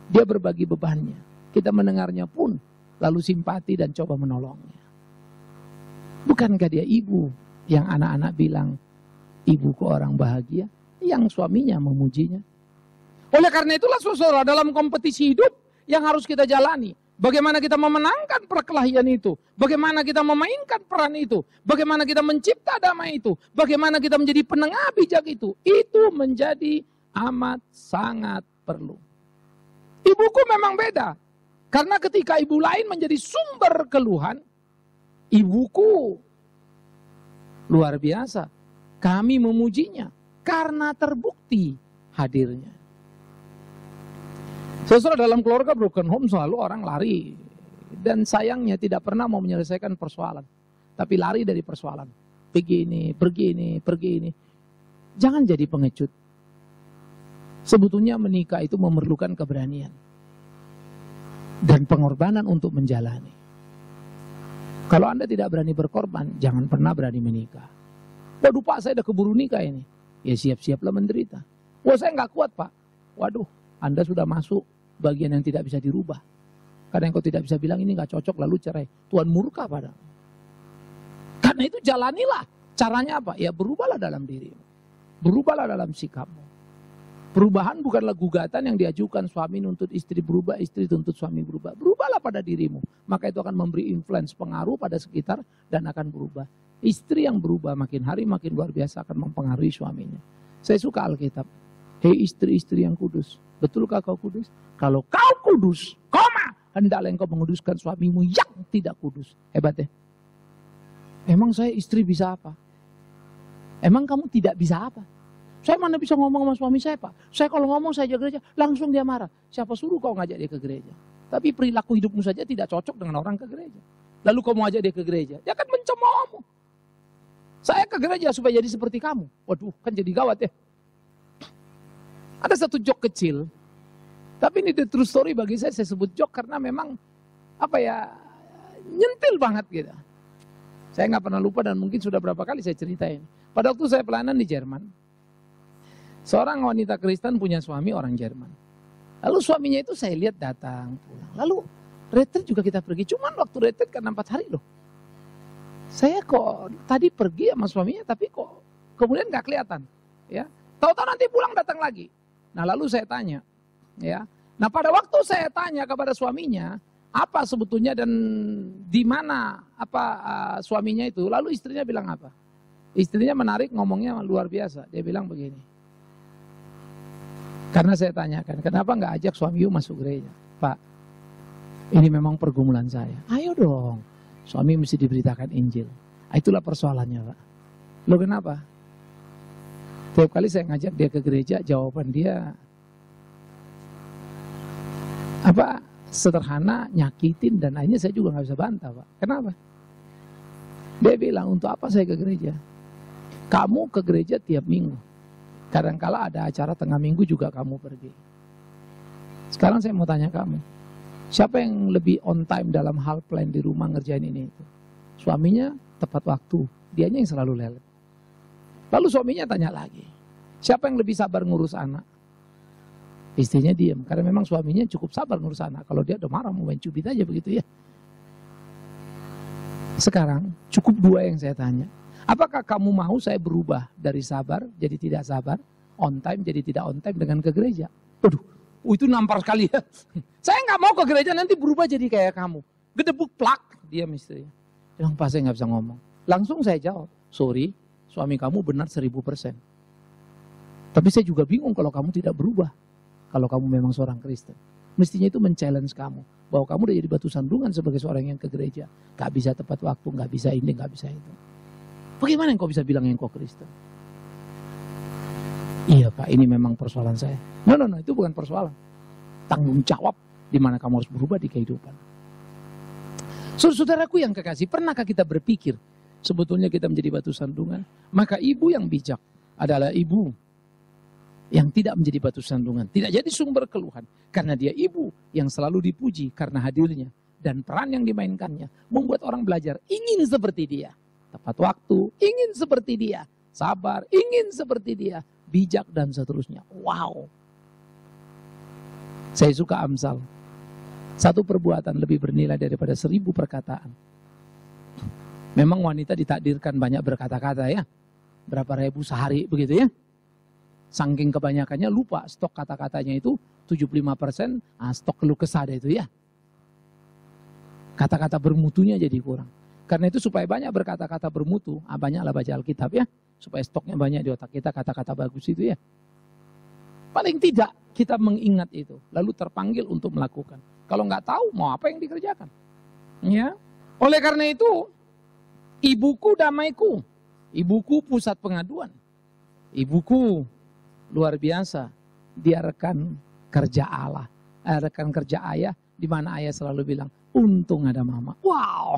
Dia berbagi bebannya. Kita mendengarnya pun lalu simpati dan coba menolongnya. Bukankah dia ibu yang anak-anak bilang, ibuku orang bahagia, yang suaminya memujinya. Oleh karena itulah saudara, dalam kompetisi hidup yang harus kita jalani. Bagaimana kita memenangkan perkelahian itu. Bagaimana kita memainkan peran itu. Bagaimana kita mencipta damai itu. Bagaimana kita menjadi penengah bijak itu. Itu menjadi amat sangat perlu. Ibuku memang beda. Karena ketika ibu lain menjadi sumber keluhan. Ibuku luar biasa. Kami memujinya. Karena terbukti hadirnya. Saudara, dalam keluarga broken home selalu orang lari. Dan sayangnya tidak pernah mau menyelesaikan persoalan. Tapi lari dari persoalan. Begini, pergi ini. Jangan jadi pengecut. Sebetulnya menikah itu memerlukan keberanian. Dan pengorbanan untuk menjalani. Kalau Anda tidak berani berkorban, jangan pernah berani menikah. Waduh Pak, saya udah keburu nikah ini. Ya siap-siaplah menderita. Wah saya nggak kuat Pak. Waduh, Anda sudah masuk bagian yang tidak bisa dirubah. Karena engkau tidak bisa bilang ini gak cocok lalu cerai. Tuhan murka padamu. Karena itu jalanilah. Caranya apa? Ya berubahlah dalam dirimu. Berubahlah dalam sikapmu. Perubahan bukanlah gugatan yang diajukan suami nuntut istri berubah, istri tuntut suami berubah. Berubahlah pada dirimu. Maka itu akan memberi influence, pengaruh pada sekitar dan akan berubah. Istri yang berubah makin hari makin luar biasa akan mempengaruhi suaminya. Saya suka Alkitab. Hei istri-istri yang kudus. Betulkah kau kudus? Kalau kau kudus, hendaklah engkau menguduskan suamimu yang tidak kudus. Hebat ya? Emang saya istri bisa apa? Emang kamu tidak bisa apa? Saya mana bisa ngomong sama suami saya Pak? Saya kalau ngomong saya ajak gereja, langsung dia marah. Siapa suruh kau ngajak dia ke gereja? Tapi perilaku hidupmu saja tidak cocok dengan orang ke gereja. Lalu kau mau ajak dia ke gereja, dia akan mencemoohmu. Saya ke gereja supaya jadi seperti kamu. Waduh, kan jadi gawat ya. Ada satu joke kecil, tapi ini the true story bagi saya sebut joke karena memang nyentil banget gitu. Saya nggak pernah lupa dan mungkin sudah berapa kali saya ceritain. Pada waktu saya pelayanan di Jerman, seorang wanita Kristen punya suami orang Jerman. Lalu suaminya itu saya lihat datang pulang. Lalu retreat juga kita pergi, cuman waktu retreat kan 4 hari loh. Saya kok tadi pergi sama suaminya tapi kok kemudian nggak kelihatan, ya. Tahu-tahu nanti pulang datang lagi. Nah lalu saya tanya, ya. Nah pada waktu saya tanya kepada suaminya, apa sebetulnya dan di mana suaminya itu, lalu istrinya bilang apa? Istrinya menarik, ngomongnya luar biasa. Dia bilang begini. Karena saya tanyakan, kenapa nggak ajak suami you masuk gereja? Pak, ini memang pergumulan saya. Ayo dong, suami mesti diberitakan Injil. Itulah persoalannya, Pak. Loh kenapa? Tiap kali saya ngajak dia ke gereja, jawaban dia sederhana, nyakitin, dan akhirnya saya juga nggak bisa bantah, Pak. Kenapa? Dia bilang, untuk apa saya ke gereja? Kamu ke gereja tiap minggu. Kadangkala ada acara tengah minggu juga kamu pergi. Sekarang saya mau tanya kamu, siapa yang lebih on time dalam hal plan di rumah ngerjain ini itu? Suaminya tepat waktu, dianya yang selalu lelet. Lalu suaminya tanya lagi, siapa yang lebih sabar ngurus anak? Istrinya diam, karena memang suaminya cukup sabar ngurus anak. Kalau dia udah marah mau main cubit aja begitu ya. Sekarang cukup dua yang saya tanya. Apakah kamu mau saya berubah dari sabar jadi tidak sabar, on time jadi tidak on time dengan ke gereja? Waduh, itu nampar sekali ya. Saya nggak mau ke gereja nanti berubah jadi kayak kamu. Gedebuk plak, dia istrinya. Bilang, Pak saya nggak bisa ngomong. Langsung saya jawab, sorry, suami kamu benar 1000%. Tapi saya juga bingung kalau kamu tidak berubah. Kalau kamu memang seorang Kristen. Mestinya itu men-challenge kamu. Bahwa kamu udah jadi batu sandungan sebagai seorang yang ke gereja. Gak bisa tepat waktu, gak bisa ini, gak bisa itu. Bagaimana engkau bisa bilang engkau Kristen? Iya Pak, ini memang persoalan saya. No, itu bukan persoalan. Tanggung jawab di mana kamu harus berubah di kehidupan. Saudaraku yang kekasih, pernahkah kita berpikir sebetulnya kita menjadi batu sandungan? Maka ibu yang bijak adalah ibu yang tidak menjadi batu sandungan, tidak jadi sumber keluhan. Karena dia ibu yang selalu dipuji karena hadirnya. Dan peran yang dimainkannya membuat orang belajar ingin seperti dia. Tepat waktu, ingin seperti dia. Sabar, ingin seperti dia. Bijak dan seterusnya. Wow. Saya suka Amsal. Satu perbuatan lebih bernilai daripada 1000 perkataan. Memang wanita ditakdirkan banyak berkata-kata ya. Berapa ribu sehari begitu ya. Saking kebanyakannya lupa stok kata-katanya itu 75%. Stok keluh kesah itu ya. Kata-kata bermutunya jadi kurang. Karena itu supaya banyak berkata-kata bermutu, banyaklah baca Alkitab ya. Supaya stoknya banyak di otak kita, kata-kata bagus itu ya. Paling tidak kita mengingat itu, lalu terpanggil untuk melakukan. Kalau nggak tahu, mau apa yang dikerjakan? Ya. Oleh karena itu, ibuku damaiku, ibuku pusat pengaduan, ibuku luar biasa, dia rekan kerja Allah, rekan kerja ayah, di mana ayah selalu bilang, untung ada mama. Wow.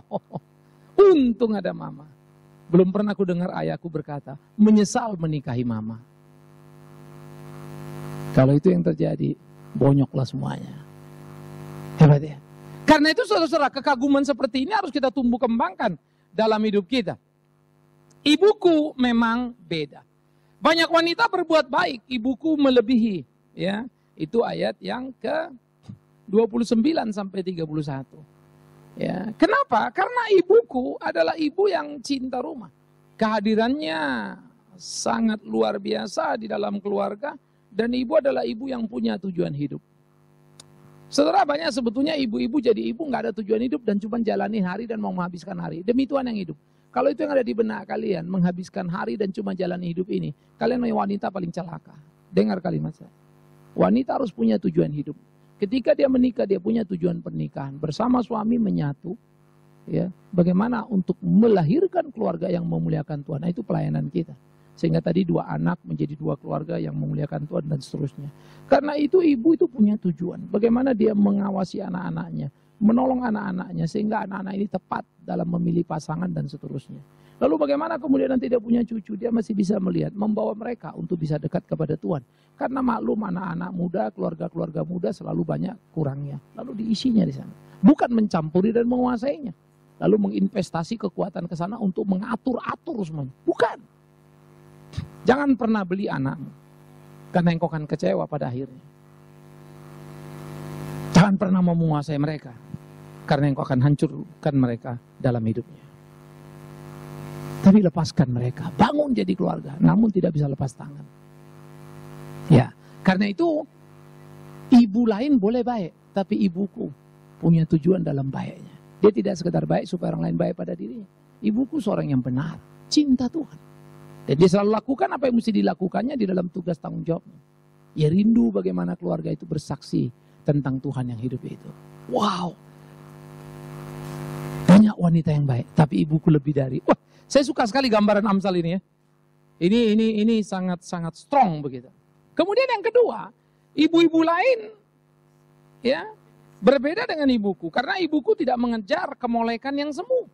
Untung ada mama. Belum pernah aku dengar ayahku berkata, menyesal menikahi mama. Kalau itu yang terjadi, bonyoklah semuanya. Hebat ya. Karena itu saudara-saudara, kekaguman seperti ini harus kita tumbuh kembangkan dalam hidup kita. Ibuku memang beda. Banyak wanita berbuat baik, ibuku melebihi. Ya, itu ayat yang ke 29 sampai 31. Ya, kenapa? Karena ibuku adalah ibu yang cinta rumah. Kehadirannya sangat luar biasa di dalam keluarga. Dan ibu adalah ibu yang punya tujuan hidup. Saudara, banyak sebetulnya ibu-ibu jadi ibu gak ada tujuan hidup dan cuma jalani hari dan mau menghabiskan hari. Demi Tuhan yang hidup. Kalau itu yang ada di benak kalian, menghabiskan hari dan cuma jalani hidup ini, kalian wanita paling celaka. Dengar kalimat saya. Wanita harus punya tujuan hidup. Ketika dia menikah, dia punya tujuan pernikahan. Bersama suami menyatu. Ya, bagaimana untuk melahirkan keluarga yang memuliakan Tuhan. Nah, itu pelayanan kita. Sehingga tadi 2 anak menjadi 2 keluarga yang memuliakan Tuhan dan seterusnya. Karena itu ibu itu punya tujuan. Bagaimana dia mengawasi anak-anaknya. Menolong anak-anaknya. Sehingga anak-anak ini tepat dalam memilih pasangan dan seterusnya. Lalu bagaimana kemudian nanti dia punya cucu. Dia masih bisa melihat. Membawa mereka untuk bisa dekat kepada Tuhan. Karena maklum anak-anak muda, keluarga-keluarga muda selalu banyak kurangnya. Lalu diisinya di sana. Bukan mencampuri dan menguasainya. Lalu menginvestasi kekuatan ke sana untuk mengatur-atur semuanya. Bukan. Jangan pernah beli anakmu. Karena engkau akan kecewa pada akhirnya. Jangan pernah mau menguasai mereka. Karena engkau akan hancurkan mereka dalam hidupnya. Tapi lepaskan mereka. Bangun jadi keluarga. Namun tidak bisa lepas tangan. Ya, karena itu ibu lain boleh baik, tapi ibuku punya tujuan dalam baiknya. Dia tidak sekedar baik supaya orang lain baik pada dirinya. Ibuku seorang yang benar, cinta Tuhan. Dan dia selalu lakukan apa yang mesti dilakukannya di dalam tugas tanggung jawabnya. Ia rindu bagaimana keluarga itu bersaksi tentang Tuhan yang hidup itu. Wow. Banyak wanita yang baik, tapi ibuku lebih dari. Wah, saya suka sekali gambaran Amsal ini ya. Ini sangat strong begitu. Kemudian yang kedua, ibu-ibu lain ya berbeda dengan ibuku, karena ibuku tidak mengejar kemolekan yang semu.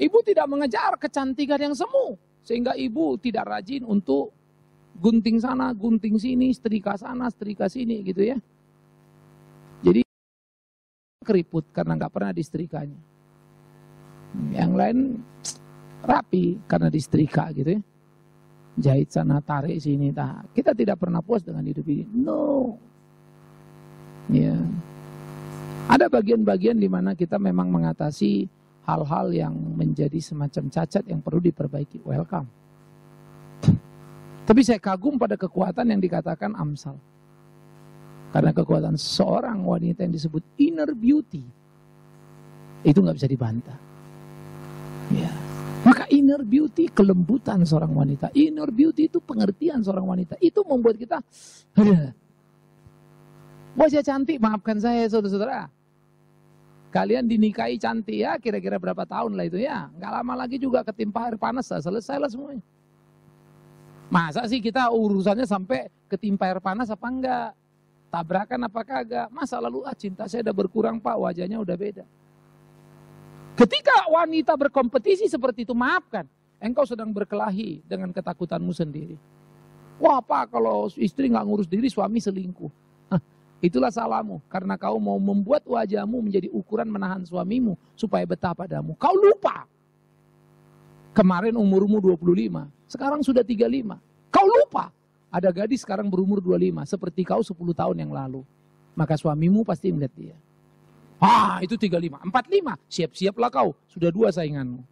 Ibu tidak mengejar kecantikan yang semu, sehingga ibu tidak rajin untuk gunting sana, gunting sini, setrika sana, setrika sini gitu ya. Jadi keriput karena nggak pernah disetrikanya. Yang lain rapi karena disetrika gitu ya. Jahit sana, tarik sini. Kita tidak pernah puas dengan hidup ini. No. Ya. Ada bagian-bagian di mana kita memang mengatasi hal-hal yang menjadi semacam cacat yang perlu diperbaiki. Welcome. Tapi saya kagum pada kekuatan yang dikatakan Amsal. Karena kekuatan seorang wanita yang disebut inner beauty, itu nggak bisa dibantah. Ya. Maka inner beauty kelembutan seorang wanita. Inner beauty itu pengertian seorang wanita. Itu membuat kita, wajah cantik, maafkan saya saudara-saudara. Kalian dinikahi cantik ya, kira-kira berapa tahun lah itu ya. Nggak lama lagi juga ketimpa air panas lah, selesai lah semuanya. Masa sih kita urusannya sampai ketimpa air panas apa enggak? Tabrakan apa kagak? Masa lalu cinta saya udah berkurang pak, wajahnya udah beda. Ketika wanita berkompetisi seperti itu, maafkan, engkau sedang berkelahi dengan ketakutanmu sendiri. Wah pak, kalau istri nggak ngurus diri, suami selingkuh. Itulah salahmu, karena kau mau membuat wajahmu menjadi ukuran menahan suamimu supaya betah padamu. Kau lupa. Kemarin umurmu 25, sekarang sudah 35. Kau lupa, ada gadis sekarang berumur 25, seperti kau 10 tahun yang lalu. Maka suamimu pasti melihat dia. Itu 35, 45, siap-siaplah kau, sudah 2 sainganmu.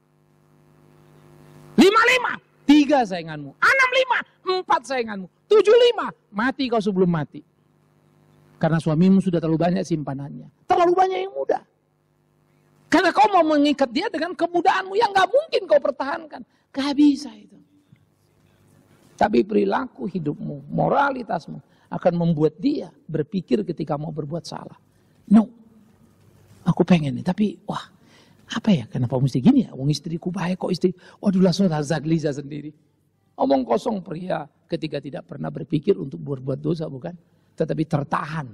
55, 3 sainganmu. 65, 4 sainganmu. 75, mati kau sebelum mati. Karena suamimu sudah terlalu banyak simpanannya. Terlalu banyak yang muda. Karena kau mau mengikat dia dengan kemudahanmu yang gak mungkin kau pertahankan. Gak bisa itu. Tapi perilaku hidupmu, moralitasmu akan membuat dia berpikir ketika mau berbuat salah. No, aku pengen nih, tapi wah apa ya, kenapa mesti gini ya? Wong istriku baik kok istri, waduh langsung Zagliza sendiri. Omong kosong pria ketika tidak pernah berpikir untuk berbuat dosa bukan? Tetapi tertahan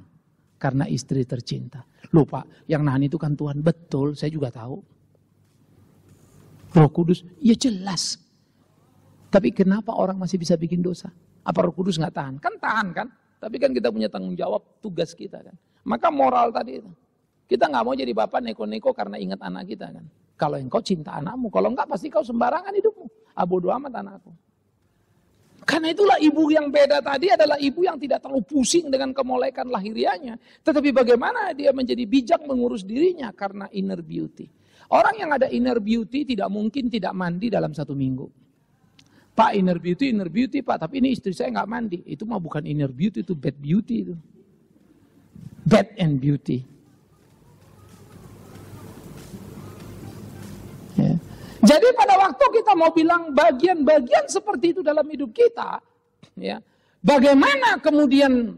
karena istri tercinta. Lupa, yang nahan itu kan Tuhan. Betul, saya juga tahu. Roh Kudus, ya jelas. Tapi kenapa orang masih bisa bikin dosa? Apa Roh Kudus nggak tahan? Kan tahan kan? Tapi kan kita punya tanggung jawab, tugas kita kan. Maka moral tadi itu. Kita nggak mau jadi bapak neko-neko karena ingat anak kita kan. Kalau engkau cinta anakmu, kalau enggak pasti kau sembarangan hidupmu. Bodo amat anakku. Karena itulah ibu yang beda tadi adalah ibu yang tidak terlalu pusing dengan kemolekan lahirianya. Tetapi bagaimana dia menjadi bijak mengurus dirinya karena inner beauty. Orang yang ada inner beauty tidak mungkin tidak mandi dalam 1 minggu. Pak inner beauty pak, tapi ini istri saya nggak mandi. Itu mah bukan inner beauty, itu bad beauty itu. Bad and beauty. Ya. Jadi pada waktu kita mau bilang bagian-bagian seperti itu dalam hidup kita, ya, bagaimana kemudian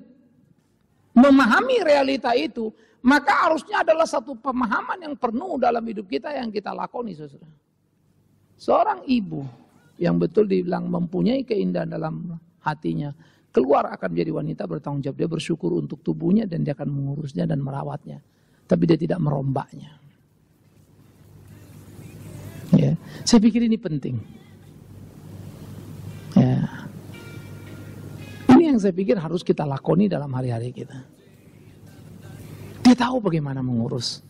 memahami realita itu, maka harusnya adalah satu pemahaman yang penuh dalam hidup kita yang kita lakoni, saudara. Seorang ibu yang betul dibilang mempunyai keindahan dalam hatinya, keluar akan menjadi wanita bertanggung jawab. Dia bersyukur untuk tubuhnya dan dia akan mengurusnya dan merawatnya. Tapi dia tidak merombaknya. Ya, saya pikir ini penting. Ya. Ini yang saya pikir harus kita lakoni dalam hari-hari kita. Dia tahu bagaimana mengurus.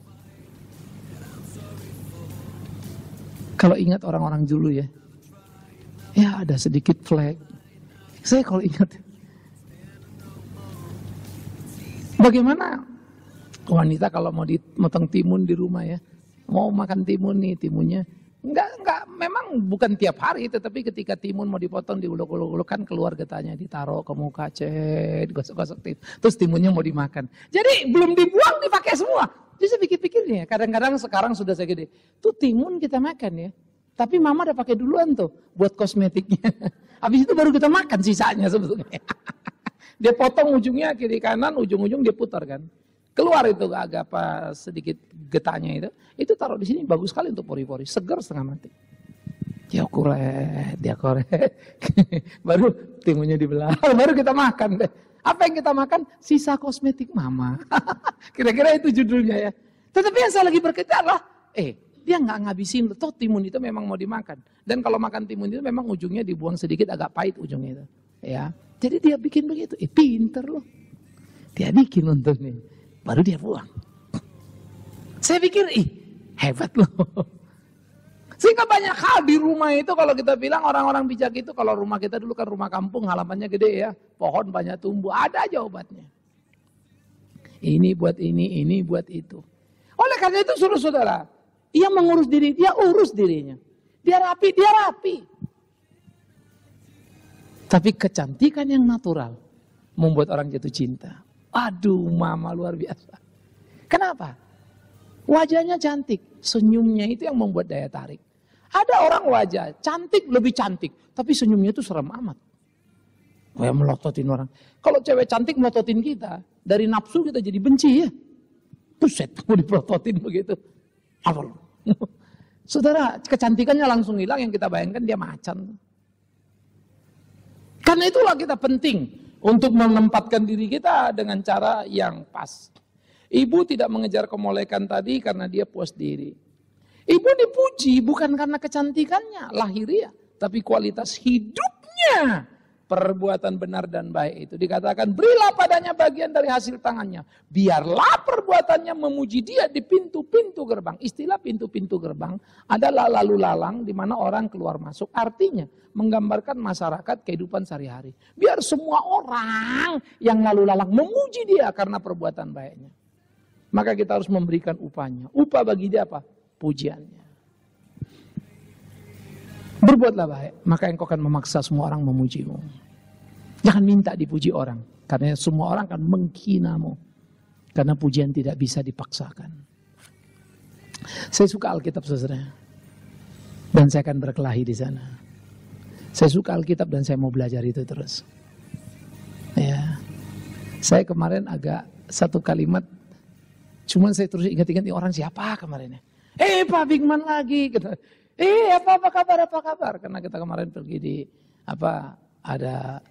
Kalau ingat orang-orang dulu ya, ya ada sedikit flag. Saya kalau ingat, bagaimana wanita kalau mau dimotong timun di rumah ya, mau makan timun nih, timunnya enggak, memang bukan tiap hari, tetapi ketika timun mau dipotong diulek-ulek kan keluar getahnya, ditaruh ke muka, gosok-gosok terus timunnya mau dimakan. Jadi belum dibuang dipakai semua. Jadi saya pikir-pikirnya, kadang-kadang sekarang sudah saya gede, tuh timun kita makan ya, Tapi mama udah pakai duluan tuh buat kosmetiknya. Habis itu baru kita makan sisanya sebetulnya. Dia potong ujungnya kiri kanan, ujung-ujung dia putar kan. Keluar itu agak apa sedikit getahnya itu taruh di sini bagus sekali untuk pori-pori, segar setengah mati. Dia korek. Baru timunnya dibelah, baru kita makan deh. Apa yang kita makan? Sisa kosmetik mama. Kira-kira itu judulnya ya. Tetapi yang saya lagi berkejar lah, dia nggak ngabisin, toh timun itu memang mau dimakan. Dan kalau makan timun itu memang ujungnya dibuang sedikit, agak pahit ujungnya itu. Ya, jadi dia bikin begitu. Pinter loh. Dia bikin untuk nih, baru dia buang. Saya pikir, hebat loh. Sehingga banyak hal di rumah itu kalau kita bilang orang-orang bijak itu, kalau rumah kita dulu kan rumah kampung, halamannya gede ya, pohon banyak tumbuh, ada aja obatnya. Ini buat ini buat itu. Oleh karena itu suruh saudara, ia mengurus diri, dia urus dirinya. Dia rapi. Tapi kecantikan yang natural membuat orang jatuh cinta. Aduh, mama luar biasa. Kenapa? Wajahnya cantik, senyumnya itu yang membuat daya tarik. Ada orang wajah cantik, lebih cantik, tapi senyumnya itu serem amat. Kayak melototin orang. Kalau cewek cantik melototin kita, dari nafsu kita jadi benci ya. Buset, mau dipelototin begitu. Apa lu? Saudara, kecantikannya langsung hilang, yang kita bayangkan dia macan. Karena itulah kita penting untuk menempatkan diri kita dengan cara yang pas. Ibu tidak mengejar kemolekan tadi karena dia puas diri. Ibu dipuji bukan karena kecantikannya, lahiriah, tapi kualitas hidupnya. Perbuatan benar dan baik itu dikatakan, berilah padanya bagian dari hasil tangannya. Biarlah perbuatannya memuji dia di pintu-pintu gerbang. Istilah pintu-pintu gerbang adalah lalu lalang di mana orang keluar masuk. Artinya menggambarkan masyarakat kehidupan sehari-hari. Biar semua orang yang lalu lalang memuji dia karena perbuatan baiknya. Maka kita harus memberikan upahnya. Upah bagi dia apa? Pujiannya. Berbuatlah baik, maka engkau akan memaksa semua orang memujimu. Jangan minta dipuji orang, karena semua orang akan menghinamu. Karena pujian tidak bisa dipaksakan. Saya suka Alkitab, saudara. Dan saya akan berkelahi di sana. Saya suka Alkitab dan saya mau belajar itu terus. Ya. Saya kemarin agak satu kalimat, cuman saya terus ingat-ingat orang siapa kemarinnya. Pak Bigman lagi. Apa kabar? Karena kita kemarin pergi di ada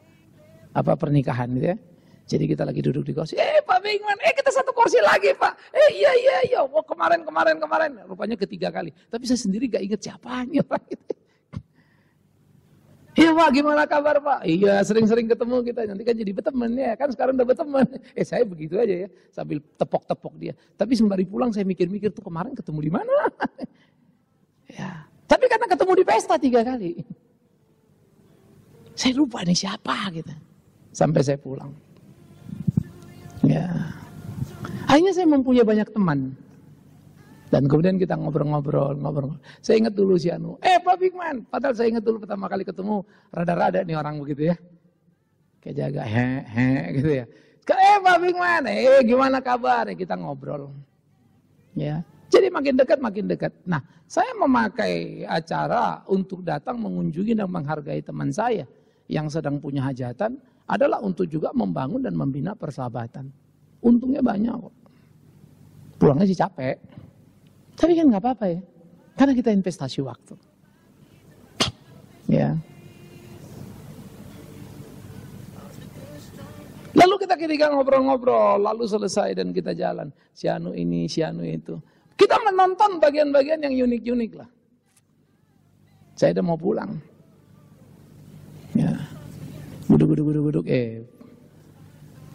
pernikahan gitu ya. Jadi kita lagi duduk di kursi. Pak Bigman, kita satu kursi lagi Pak. Iya. Wah kemarin. Rupanya ketiga kali. Tapi saya sendiri gak ingat siapanya Pak. Iya Pak, gimana kabar Pak? Iya, sering-sering ketemu kita. Nanti kan jadi berteman ya. Kan sekarang udah berteman. Saya begitu aja ya. Sambil tepok-tepok dia. Tapi sembari pulang saya mikir-mikir tuh kemarin ketemu di mana? Ya. Tapi karena ketemu di pesta 3 kali. Saya lupa nih siapa gitu. Sampai saya pulang. Ya. Akhirnya saya mempunyai banyak teman. Dan kemudian kita ngobrol-ngobrol. Saya ingat dulu si Anu. Pak Bigman. Padahal saya ingat dulu pertama kali ketemu. Rada-rada nih orang begitu ya. Kayak jaga gitu ya. Pak Bigman. Gimana kabar? Kita ngobrol. Ya. Jadi makin dekat. Nah, saya memakai acara untuk datang mengunjungi dan menghargai teman saya yang sedang punya hajatan adalah untuk juga membangun dan membina persahabatan. Untungnya banyak kok. Pulangnya sih capek. Tapi kan nggak apa-apa ya. Karena kita investasi waktu. Ya. Lalu kita ngobrol-ngobrol, lalu selesai dan kita jalan. Si Anu ini, si Anu itu. Kita menonton bagian-bagian yang unik-unik lah. Saya udah mau pulang. Ya. Buduk.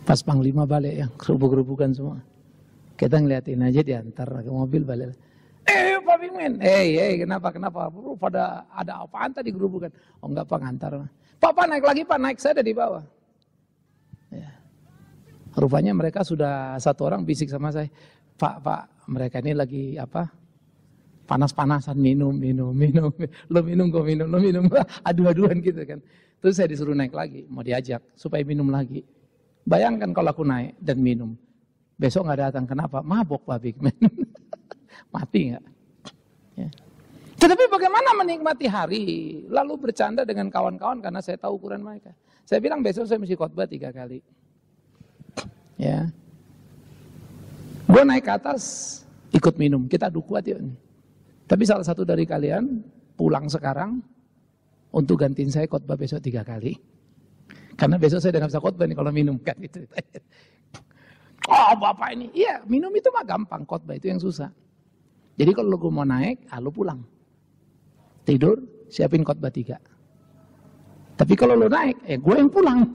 Pas Panglima balik yang kerubuk-kerubukan semua. Kita ngeliatin aja diantar ke mobil balik. Pak Bigman. Kenapa? Pada ada apaan tadi kerubukan? Oh enggak Pak, ngantar. Pak naik lagi Pak, naik saya ada di bawah. Ya. Rupanya mereka sudah satu orang bisik sama saya. Pak, mereka ini lagi panas-panasan minum. Lo minum, gue minum, lo minum. Adu-aduan gitu kan. Terus saya disuruh naik lagi, mau diajak supaya minum lagi. Bayangkan kalau aku naik dan minum. Besok gak datang, kenapa? Mabok Pak Bigman. Mati gak? Ya. Tetapi bagaimana menikmati hari, lalu bercanda dengan kawan-kawan karena saya tahu ukuran mereka. Saya bilang besok saya mesti khotbah 3 kali. Ya, gue naik ke atas, ikut minum, kita adu kuat yuk. Tapi salah satu dari kalian pulang sekarang untuk gantiin saya khotbah besok 3 kali. Karena besok saya udah gak bisa khotbah nih kalau minum kan itu. Oh bapak ini, iya minum itu mah gampang, khotbah itu yang susah. Jadi kalau gue mau naik, lu pulang. Tidur, siapin khotbah 3. Tapi kalau lo naik, gue yang pulang.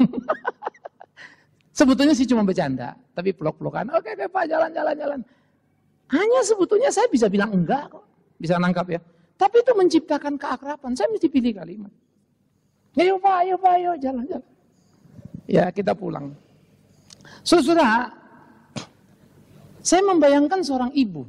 Sebetulnya sih cuma bercanda, tapi pelok-pelokan. Oke Pak, jalan. Hanya sebetulnya saya bisa bilang enggak kok. Bisa nangkap ya. Tapi itu menciptakan keakraban. Saya mesti pilih kalimat. Ayo Pak, ayo jalan. Ya kita pulang. Saudara, saya membayangkan seorang ibu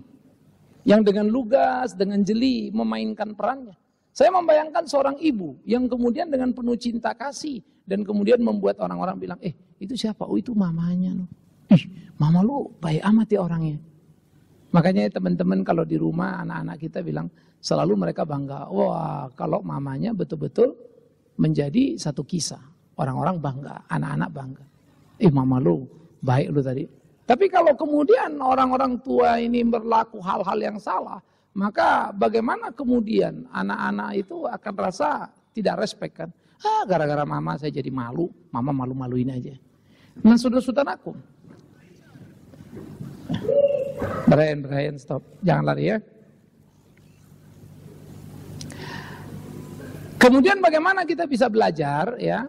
yang dengan lugas, dengan jeli memainkan perannya. Saya membayangkan seorang ibu yang kemudian dengan penuh cinta kasih dan kemudian membuat orang-orang bilang, itu siapa? Oh itu mamanya loh. Mama lu baik amat ya orangnya. Makanya teman-teman kalau di rumah anak-anak kita bilang selalu mereka bangga. Wah kalau mamanya betul-betul menjadi satu kisah. Orang-orang bangga, anak-anak bangga. Mama lu baik lu tadi. Tapi kalau kemudian orang-orang tua ini berlaku hal-hal yang salah, maka bagaimana kemudian anak-anak itu akan rasa tidak respect kan? Gara-gara mama saya jadi malu, mama malu-maluin aja. Nah saudara-saudara aku. Brian, stop. Jangan lari ya. Kemudian bagaimana kita bisa belajar ya,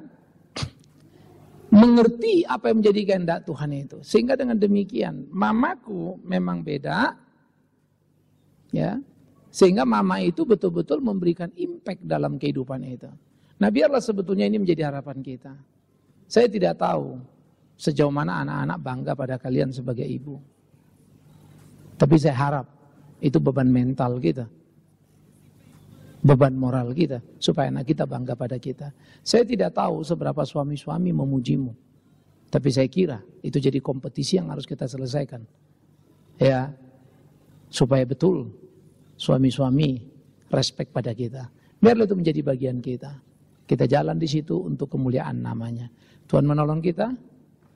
mengerti apa yang menjadi kehendak Tuhan itu. Sehingga dengan demikian, mamaku memang beda, ya, sehingga mama itu betul-betul memberikan impact dalam kehidupan itu. Nah biarlah sebetulnya ini menjadi harapan kita. Saya tidak tahu sejauh mana anak-anak bangga pada kalian sebagai ibu. Tapi saya harap itu beban mental kita, beban moral kita, supaya anak kita bangga pada kita. Saya tidak tahu seberapa suami-suami memujimu, tapi saya kira itu jadi kompetisi yang harus kita selesaikan. Ya, supaya betul suami-suami respect pada kita. Biarlah itu menjadi bagian kita. Kita jalan di situ untuk kemuliaan namanya. Tuhan menolong kita,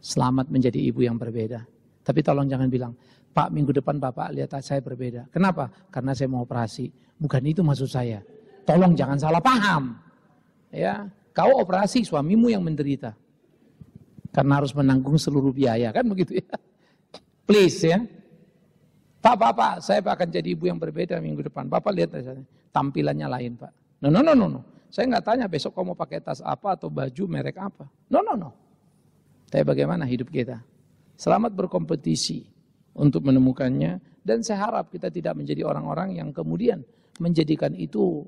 selamat menjadi ibu yang berbeda. Tapi tolong jangan bilang, Pak minggu depan Bapak lihat saya berbeda. Kenapa? Karena saya mau operasi. Bukan itu maksud saya. Tolong jangan salah paham. Ya, kau operasi, suamimu yang menderita. Karena harus menanggung seluruh biaya, kan begitu ya. Please ya. Pak, saya akan jadi ibu yang berbeda minggu depan. Bapak lihat tampilannya lain Pak. No. Saya nggak tanya besok kamu mau pakai tas apa atau baju merek apa. No. Tapi bagaimana hidup kita? Selamat berkompetisi untuk menemukannya. Dan saya harap kita tidak menjadi orang-orang yang kemudian menjadikan itu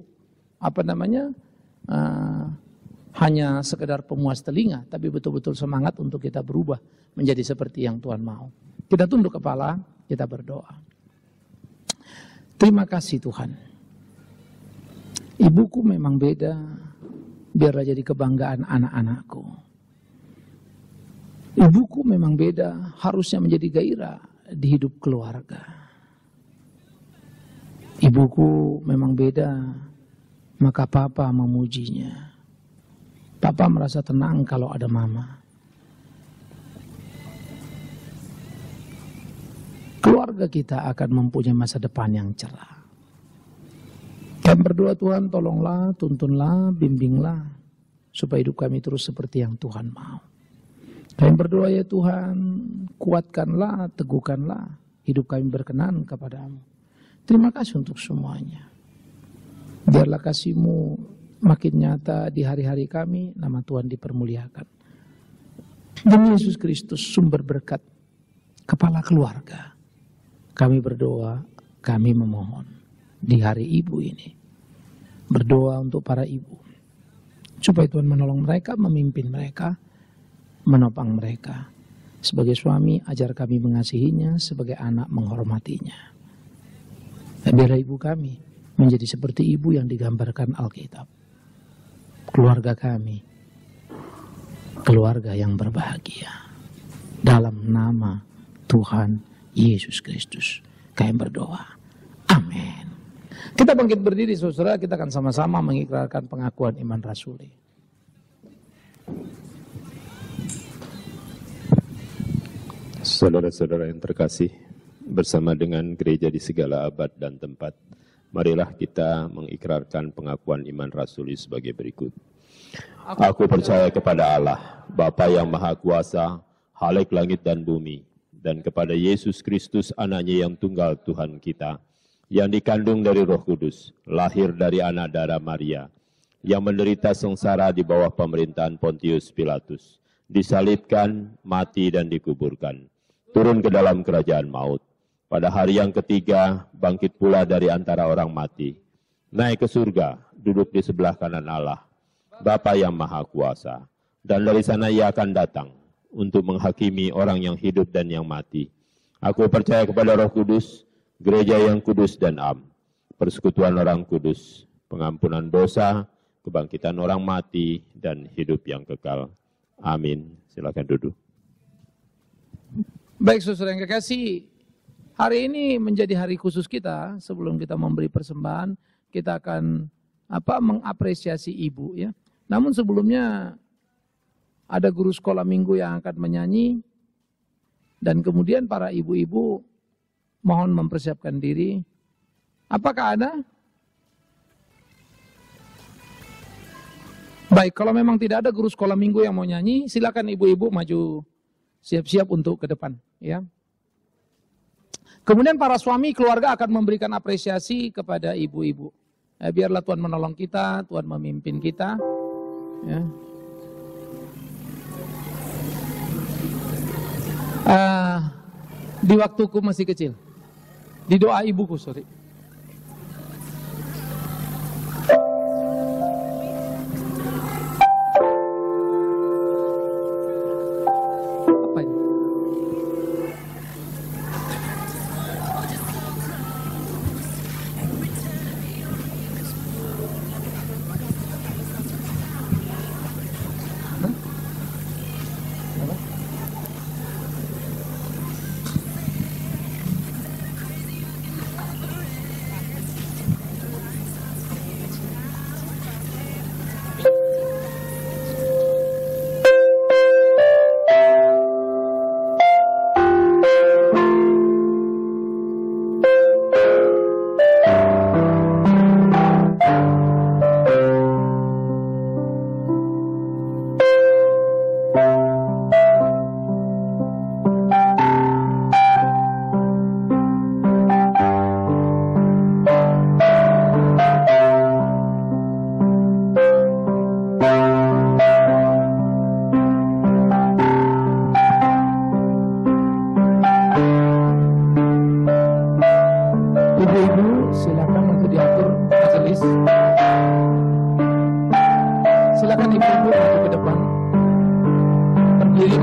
hanya sekedar pemuas telinga, tapi betul-betul semangat untuk kita berubah menjadi seperti yang Tuhan mau. Kita tunduk kepala, kita berdoa. Terima kasih Tuhan. Ibuku memang beda, biarlah jadi kebanggaan anak-anakku. Ibuku memang beda, harusnya menjadi gairah di hidup keluarga. Ibuku memang beda, maka papa memujinya. Papa merasa tenang kalau ada mama. Keluarga kita akan mempunyai masa depan yang cerah. Kami berdoa Tuhan, tolonglah, tuntunlah, bimbinglah, supaya hidup kami terus seperti yang Tuhan mau. Kami berdoa ya Tuhan, kuatkanlah, teguhkanlah, hidup kami berkenan kepadamu. Terima kasih untuk semuanya. Biarlah kasih-Mu makin nyata di hari-hari kami, nama Tuhan dipermuliakan. Demi Yesus Kristus, sumber berkat, kepala keluarga. Kami berdoa, kami memohon di hari ibu ini. Berdoa untuk para ibu. Supaya Tuhan menolong mereka, memimpin mereka, menopang mereka. Sebagai suami, ajar kami mengasihinya, sebagai anak menghormatinya. Biarlah ibu kami menjadi seperti ibu yang digambarkan Alkitab. Keluarga kami, keluarga yang berbahagia. Dalam nama Tuhan Yesus Kristus, kami berdoa. Amin. Kita bangkit berdiri, saudara, kita akan sama-sama mengikrarkan pengakuan iman rasuli. Saudara-saudara yang terkasih, bersama dengan gereja di segala abad dan tempat, marilah kita mengikrarkan pengakuan iman rasuli sebagai berikut. Aku percaya kepada Allah, Bapa yang Maha Kuasa, Khalik langit dan bumi, dan kepada Yesus Kristus, anaknya yang tunggal Tuhan kita, yang dikandung dari Roh Kudus, lahir dari anak darah Maria, yang menderita sengsara di bawah pemerintahan Pontius Pilatus, disalibkan, mati dan dikuburkan, turun ke dalam kerajaan maut. Pada hari yang ketiga, bangkit pula dari antara orang mati, naik ke surga, duduk di sebelah kanan Allah, Bapa yang Maha Kuasa, dan dari sana Ia akan datang untuk menghakimi orang yang hidup dan yang mati. Aku percaya kepada Roh Kudus, gereja yang kudus dan am, persekutuan orang kudus, pengampunan dosa, kebangkitan orang mati, dan hidup yang kekal. Amin. Silakan duduk. Baik, saudara yang kekasih, hari ini menjadi hari khusus kita. Sebelum kita memberi persembahan, kita akan mengapresiasi ibu, ya. Namun sebelumnya ada guru sekolah minggu yang akan menyanyi, dan kemudian para ibu-ibu mohon mempersiapkan diri. Apakah ada? Baik, kalau memang tidak ada guru sekolah minggu yang mau nyanyi, silakan ibu-ibu maju siap-siap untuk ke depan, ya. Kemudian para suami keluarga akan memberikan apresiasi kepada ibu-ibu. Biarlah Tuhan menolong kita, Tuhan memimpin kita, ya. Di waktuku masih kecil. Di doa ibuku, sorry. Apa ini?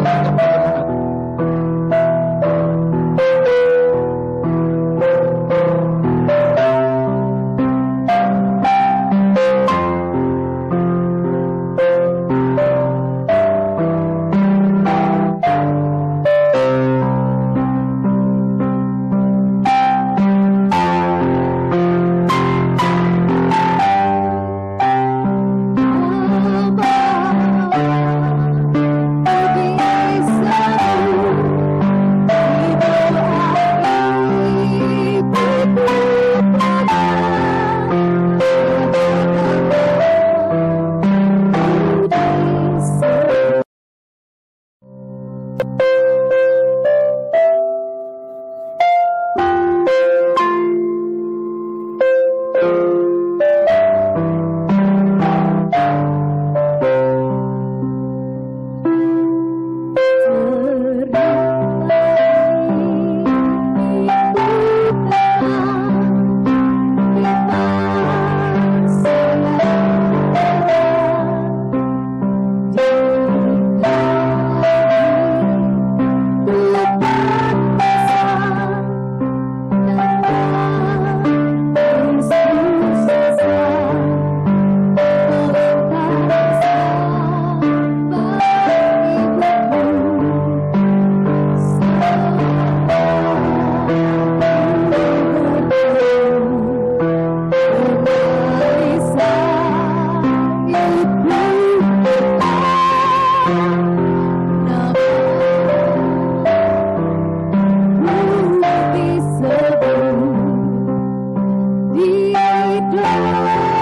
Abba, Jangan